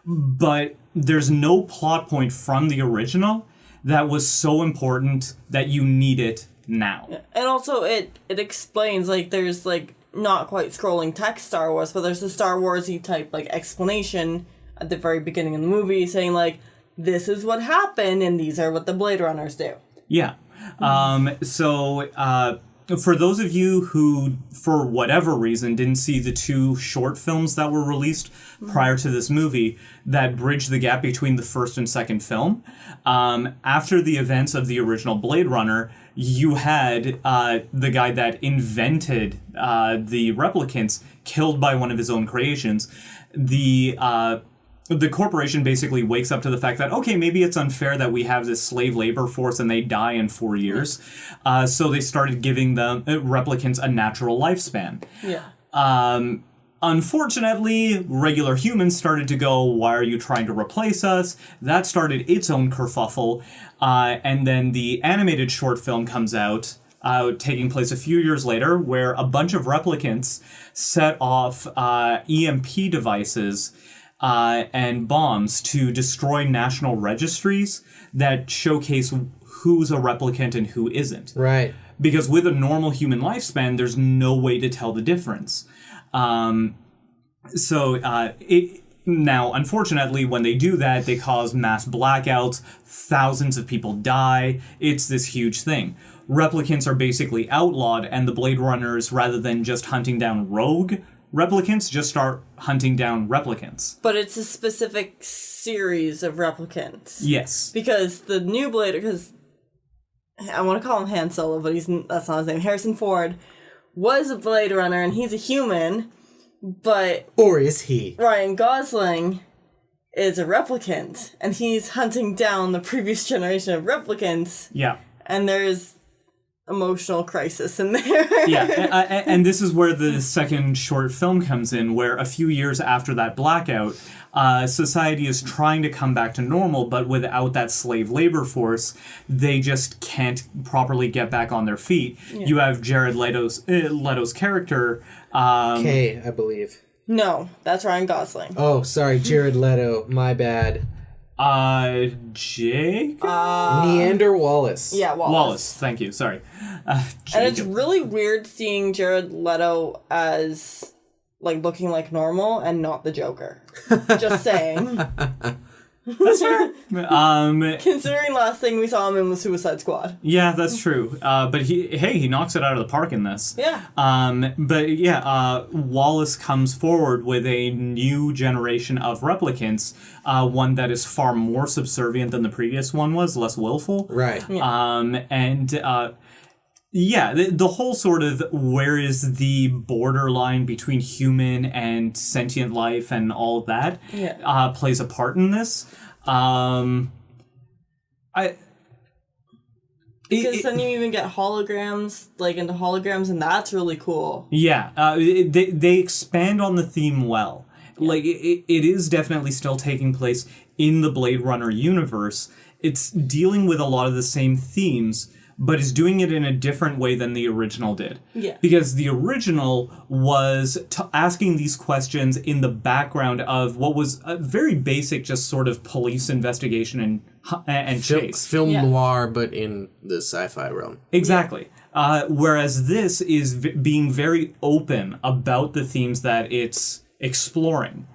[SPEAKER 2] but there's no plot point from the original that was so important that you need it now.
[SPEAKER 3] Yeah. And also it explains, like, there's, like, not quite scrolling text Star Wars, but there's a Star Wars-y type, like, explanation at the very beginning of the movie saying, like, this is what happened and these are what the Blade Runners do.
[SPEAKER 2] Yeah. For those of you who, for whatever reason, didn't see the 2 short films that were released prior to this movie that bridge the gap between the first and second film, after the events of the original Blade Runner, you had the guy that invented the replicants killed by one of his own creations. The corporation basically wakes up to the fact that, okay, maybe it's unfair that we have this slave labor force and they die in 4 years. So they started giving the replicants a natural lifespan.
[SPEAKER 3] Yeah.
[SPEAKER 2] Unfortunately, regular humans started to go, why are you trying to replace us? That started its own kerfuffle. And then the animated short film comes out, taking place a few years later, where a bunch of replicants set off EMP devices and bombs to destroy national registries that showcase who's a replicant and who isn't.
[SPEAKER 1] Right.
[SPEAKER 2] Because with a normal human lifespan, there's no way to tell the difference. Now, unfortunately, when they do that, they cause mass blackouts, thousands of people die, it's this huge thing. Replicants are basically outlawed, and the Blade Runners, rather than just hunting down rogue replicants, just start hunting down replicants.
[SPEAKER 3] But it's a specific series of replicants.
[SPEAKER 2] Yes.
[SPEAKER 3] Because the new Blade, because I want to call him Han Solo, but that's not his name. Harrison Ford was a Blade Runner, and he's a human, but...
[SPEAKER 1] Or is he?
[SPEAKER 3] Ryan Gosling is a replicant, and he's hunting down the previous generation of replicants.
[SPEAKER 2] Yeah.
[SPEAKER 3] And there's emotional crisis in there.
[SPEAKER 2] Yeah, and this is where the second short film comes in, where a few years after that blackout, society is trying to come back to normal, but without that slave labor force, they just can't properly get back on their feet. Yeah. You have Jared Leto's character...
[SPEAKER 1] Kay, I believe.
[SPEAKER 3] No, that's Ryan Gosling.
[SPEAKER 1] Oh, sorry, Jared Leto. My bad.
[SPEAKER 2] Jake?
[SPEAKER 1] Neander Wallace.
[SPEAKER 3] Yeah,
[SPEAKER 2] Wallace, thank you, sorry.
[SPEAKER 3] And it's really weird seeing Jared Leto as, like, looking like normal and not the Joker. Just saying.
[SPEAKER 2] That's fair.
[SPEAKER 3] Considering last thing we saw him in was Suicide Squad.
[SPEAKER 2] Yeah, that's true. But he knocks it out of the park in this.
[SPEAKER 3] Yeah.
[SPEAKER 2] Wallace comes forward with a new generation of replicants, one that is far more subservient than the previous one was, less willful.
[SPEAKER 1] Right.
[SPEAKER 2] Yeah. The whole sort of where is the borderline between human and sentient life and all of that plays a part in this.
[SPEAKER 3] Because then you even get holograms, like into holograms, and that's really cool.
[SPEAKER 2] Yeah, they expand on the theme well. Yeah. Like, it is definitely still taking place in the Blade Runner universe. It's dealing with a lot of the same themes, but is doing it in a different way than the original did.
[SPEAKER 3] Yeah.
[SPEAKER 2] Because the original was asking these questions in the background of what was a very basic, just sort of police investigation and chase.
[SPEAKER 1] Film noir, but in the sci-fi realm.
[SPEAKER 2] Exactly. Whereas this is being very open about the themes that it's exploring.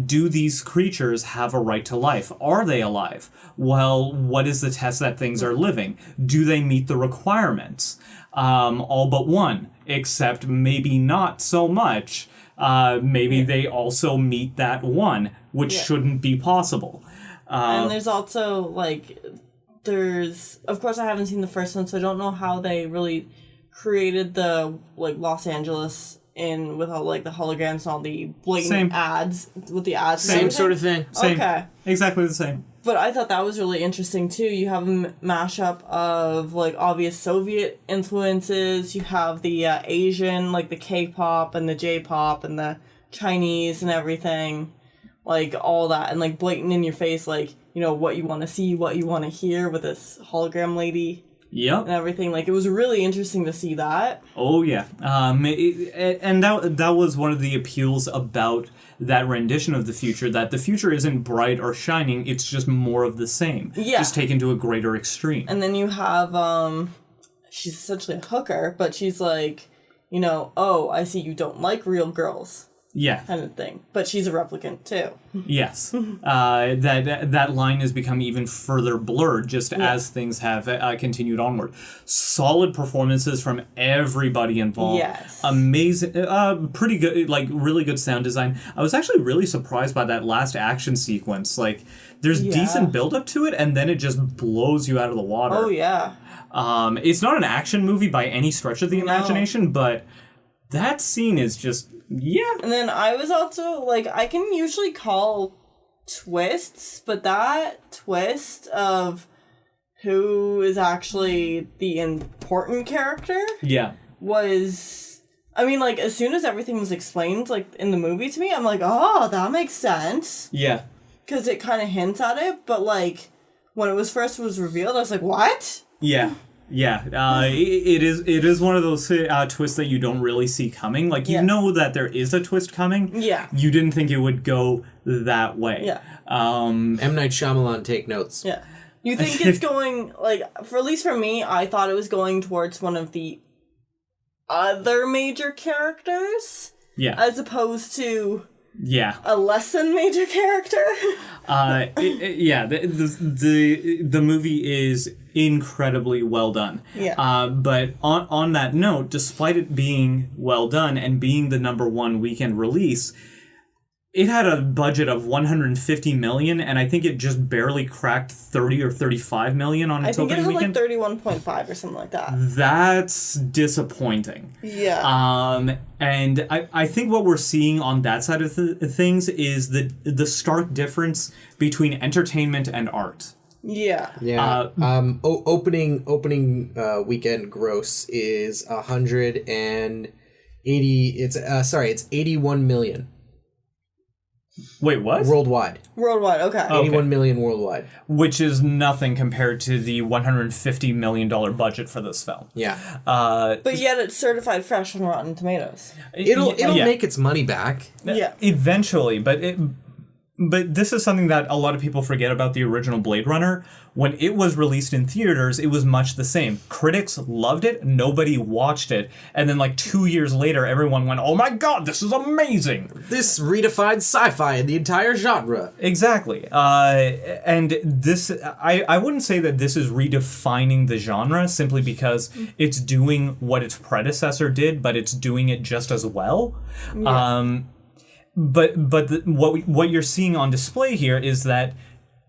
[SPEAKER 2] Do these creatures have a right to life? Are they alive? Well, what is the test that things are living? Do they meet the requirements? All but one, except maybe not so much. Maybe they also meet that one, which shouldn't be possible.
[SPEAKER 3] And there's also, like, of course I haven't seen the first one, so I don't know how they really created the like Los Angeles with all like the holograms and all the blatant ads with the ads.
[SPEAKER 1] Same sort of thing.
[SPEAKER 2] Same.
[SPEAKER 3] Okay.
[SPEAKER 2] Exactly the same.
[SPEAKER 3] But I thought that was really interesting too. You have a mashup of like obvious Soviet influences. You have the Asian, like the K-pop and the J-pop and the Chinese and everything, like all that, and like blatant in your face, like what you want to see, what you want to hear with this hologram lady.
[SPEAKER 2] Yep.
[SPEAKER 3] And everything. Like, it was really interesting to see that.
[SPEAKER 2] Oh, yeah. And that was one of the appeals about that rendition of the future, that the future isn't bright or shining, it's just more of the same.
[SPEAKER 3] Yeah.
[SPEAKER 2] Just taken to a greater extreme.
[SPEAKER 3] And then you have, she's essentially a hooker, but she's like, oh, I see you don't like real girls.
[SPEAKER 2] Yeah.
[SPEAKER 3] Kind of thing. But she's a replicant, too.
[SPEAKER 2] Yes. That line has become even further blurred just as things have continued onward. Solid performances from everybody involved.
[SPEAKER 3] Yes.
[SPEAKER 2] Amazing. Pretty good, like, really good sound design. I was actually really surprised by that last action sequence. Like, there's decent build-up to it, and then it just blows you out of the water.
[SPEAKER 3] Oh, yeah.
[SPEAKER 2] It's not an action movie by any stretch of the imagination, but that scene is just... Yeah.
[SPEAKER 3] And then I was also, like, I can usually call twists, but that twist of who is actually the important character was... I mean, like, as soon as everything was explained, like, in the movie to me, I'm like, oh, that makes sense.
[SPEAKER 2] Yeah.
[SPEAKER 3] Because it kind of hints at it, but, like, when it was revealed, I was like, what?
[SPEAKER 2] Yeah. Yeah, it is one of those twists that you don't really see coming. Like, you know that there is a twist coming. Yeah. You didn't think it would go that way.
[SPEAKER 3] Yeah.
[SPEAKER 1] M. Night Shyamalan, take notes.
[SPEAKER 3] Yeah. You think it's going, like, at least for me, I thought it was going towards one of the other major characters.
[SPEAKER 2] Yeah.
[SPEAKER 3] As opposed to... Yeah. A less than major character?
[SPEAKER 2] The movie is incredibly well done. Yeah. But on that note, despite it being well done and being the #1 weekend release, it had a budget of $150 million, and I think it just barely cracked 30 or 35 million on its opening weekend.
[SPEAKER 3] I think it had like 31.5 or something like that.
[SPEAKER 2] That's disappointing. Yeah. And I think what we're seeing on that side of things is the stark difference between entertainment and art.
[SPEAKER 3] Yeah.
[SPEAKER 1] Yeah. Opening weekend gross is 180. It's 81 million.
[SPEAKER 2] Wait, what?
[SPEAKER 1] Worldwide,
[SPEAKER 3] okay.
[SPEAKER 1] 81 million worldwide.
[SPEAKER 2] Which is nothing compared to the $150 million budget for this film.
[SPEAKER 1] Yeah.
[SPEAKER 3] But yet it's certified fresh on Rotten Tomatoes.
[SPEAKER 1] It'll make its money back.
[SPEAKER 3] Yeah.
[SPEAKER 2] Eventually, but this is something that a lot of people forget about the original Blade Runner. When it was released in theaters, it was much the same. Critics loved it, nobody watched it, and then like 2 years later, everyone went, "Oh my god, this is amazing!
[SPEAKER 1] This redefined sci-fi in the entire genre."
[SPEAKER 2] Exactly. And this, I wouldn't say that this is redefining the genre simply because it's doing what its predecessor did, but it's doing it just as well. Yeah. But what you're seeing on display here is that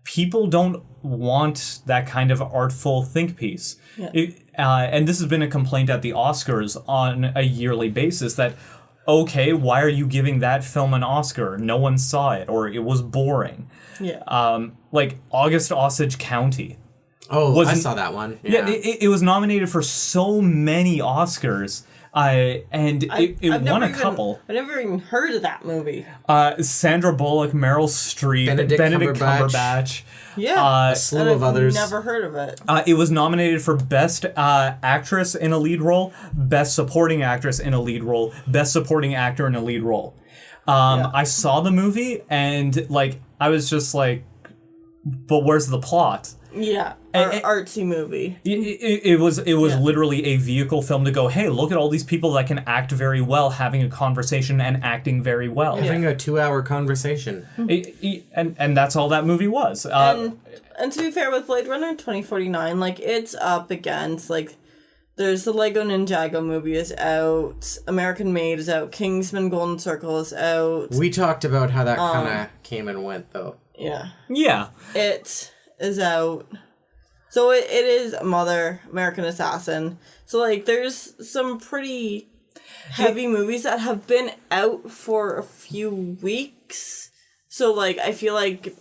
[SPEAKER 2] people don't want that kind of artful think piece. Yeah. And this has been a complaint at the Oscars on a yearly basis that, okay, why are you giving that film an Oscar? No one saw it, or it was boring. Yeah. Like August Osage County.
[SPEAKER 1] Oh, I saw that one.
[SPEAKER 2] Yeah, it was nominated for so many Oscars. It won a couple.
[SPEAKER 3] I've never even heard of that movie.
[SPEAKER 2] Sandra Bullock, Meryl Streep, Benedict Cumberbatch.
[SPEAKER 3] Yeah,
[SPEAKER 1] a slew of others.
[SPEAKER 3] Never heard of it.
[SPEAKER 2] It was nominated for Best Actress in a Lead Role, Best Supporting Actress in a Lead Role, Best Supporting Actor in a Lead Role. I saw the movie and like I was just like, but where's the plot?
[SPEAKER 3] Yeah, artsy movie.
[SPEAKER 2] It was literally a vehicle film to go, hey, look at all these people that can act very well, having a conversation and acting very well.
[SPEAKER 1] Having a 2-hour conversation.
[SPEAKER 2] And that's all that movie was.
[SPEAKER 3] And to be fair, with Blade Runner 2049, like, it's up against, like, there's the Lego Ninjago movie is out, American Made is out, Kingsman Golden Circle is out.
[SPEAKER 1] We talked about how that kind of came and went, though.
[SPEAKER 3] Yeah.
[SPEAKER 2] Yeah.
[SPEAKER 3] It is out. So it is Mother, American Assassin. So, like, there's some pretty heavy movies that have been out for a few weeks. So, like, I feel like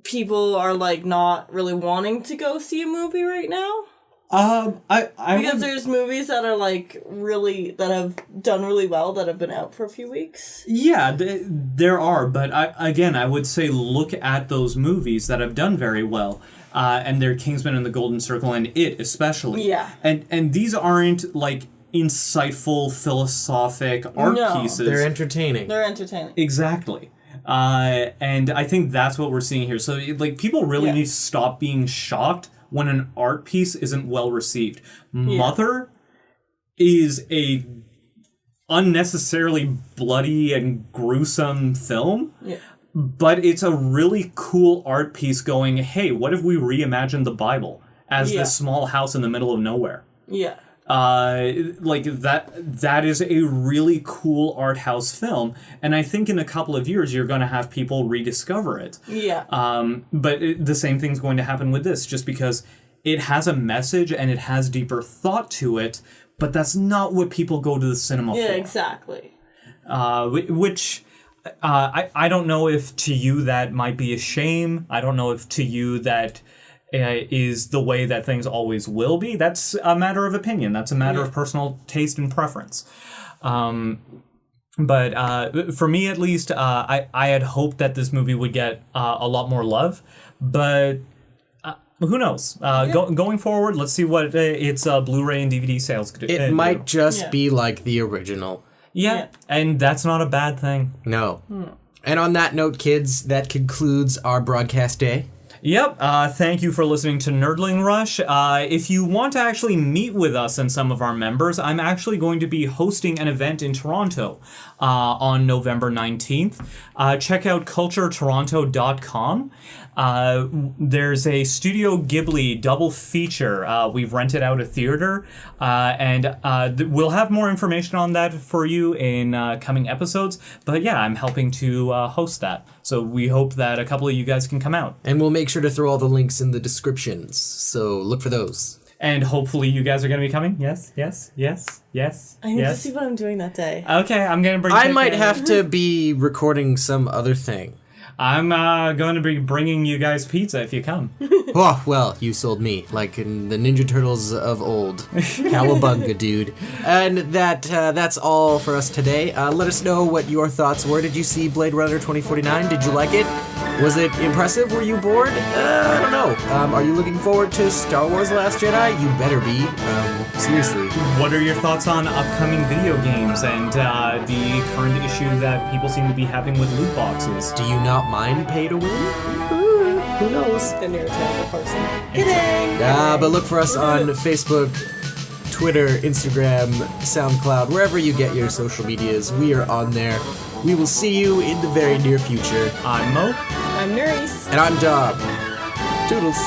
[SPEAKER 3] people are, like, not really wanting to go see a movie right now. Because there's movies that are, like, really, that have done really well that have been out for a few weeks.
[SPEAKER 2] Yeah, there are, but I would say look at those movies that have done very well. And they're Kingsman and the Golden Circle and It especially.
[SPEAKER 3] Yeah.
[SPEAKER 2] And these aren't like insightful philosophic art pieces.
[SPEAKER 1] They're entertaining.
[SPEAKER 2] Exactly. And I think that's what we're seeing here. So like people really need to stop being shocked when an art piece isn't well received. Mother is a unnecessarily bloody and gruesome film.
[SPEAKER 3] Yeah.
[SPEAKER 2] But it's a really cool art piece going, hey, what if we reimagined the Bible as this small house in the middle of nowhere?
[SPEAKER 3] Yeah.
[SPEAKER 2] Like that is a really cool art house film. And I think in a couple of years, you're going to have people rediscover it.
[SPEAKER 3] Yeah.
[SPEAKER 2] But the same thing's going to happen with this, just because it has a message and it has deeper thought to it, but that's not what people go to the cinema for.
[SPEAKER 3] Yeah, exactly.
[SPEAKER 2] Which... I don't know if to you that might be a shame. I don't know if to you that is the way that things always will be. That's a matter of opinion. That's a matter of personal taste and preference. But for me, at least, I had hoped that this movie would get a lot more love. But who knows? Going forward, let's see what its Blu-ray and DVD sales could do.
[SPEAKER 1] It might just be like the original.
[SPEAKER 2] Yeah, and that's not a bad thing.
[SPEAKER 1] No. And on that note, kids, that concludes our broadcast day.
[SPEAKER 2] Yep, thank you for listening to Nerdling Rush. If you want to actually meet with us and some of our members, I'm actually going to be hosting an event in Toronto on November 19th. Check out culturetoronto.com. There's a Studio Ghibli double feature. We've rented out a theater, and we'll have more information on that for you in coming episodes. But yeah, I'm helping to host that. So we hope that a couple of you guys can come out.
[SPEAKER 1] And we'll make sure to throw all the links in the descriptions. So look for those.
[SPEAKER 2] And hopefully you guys are going to be coming. Yes.
[SPEAKER 3] I need to see what I'm doing that day.
[SPEAKER 2] Okay, I'm going to bring...
[SPEAKER 1] I might have to be recording some other thing.
[SPEAKER 2] I'm going to be bringing you guys pizza if you come.
[SPEAKER 1] Oh, well, you sold me, like in the Ninja Turtles of old. Cowabunga, dude. And that's all for us today. Let us know what your thoughts were. Did you see Blade Runner 2049? Did you like it? Was it impressive? Were you bored? I don't know. Are you looking forward to Star Wars The Last Jedi? You better be. Seriously.
[SPEAKER 2] What are your thoughts on upcoming video games and the current issue that people seem to be having with loot boxes?
[SPEAKER 1] Do you not mind pay to win? Who knows?
[SPEAKER 3] Then you're a terrible person. Kidding!
[SPEAKER 1] But look for us on Facebook, Twitter, Instagram, SoundCloud, wherever you get your social medias. We are on there. We will see you in the very near future.
[SPEAKER 2] I'm Mo.
[SPEAKER 3] I'm Nerys.
[SPEAKER 1] And I'm Dob. Toodles.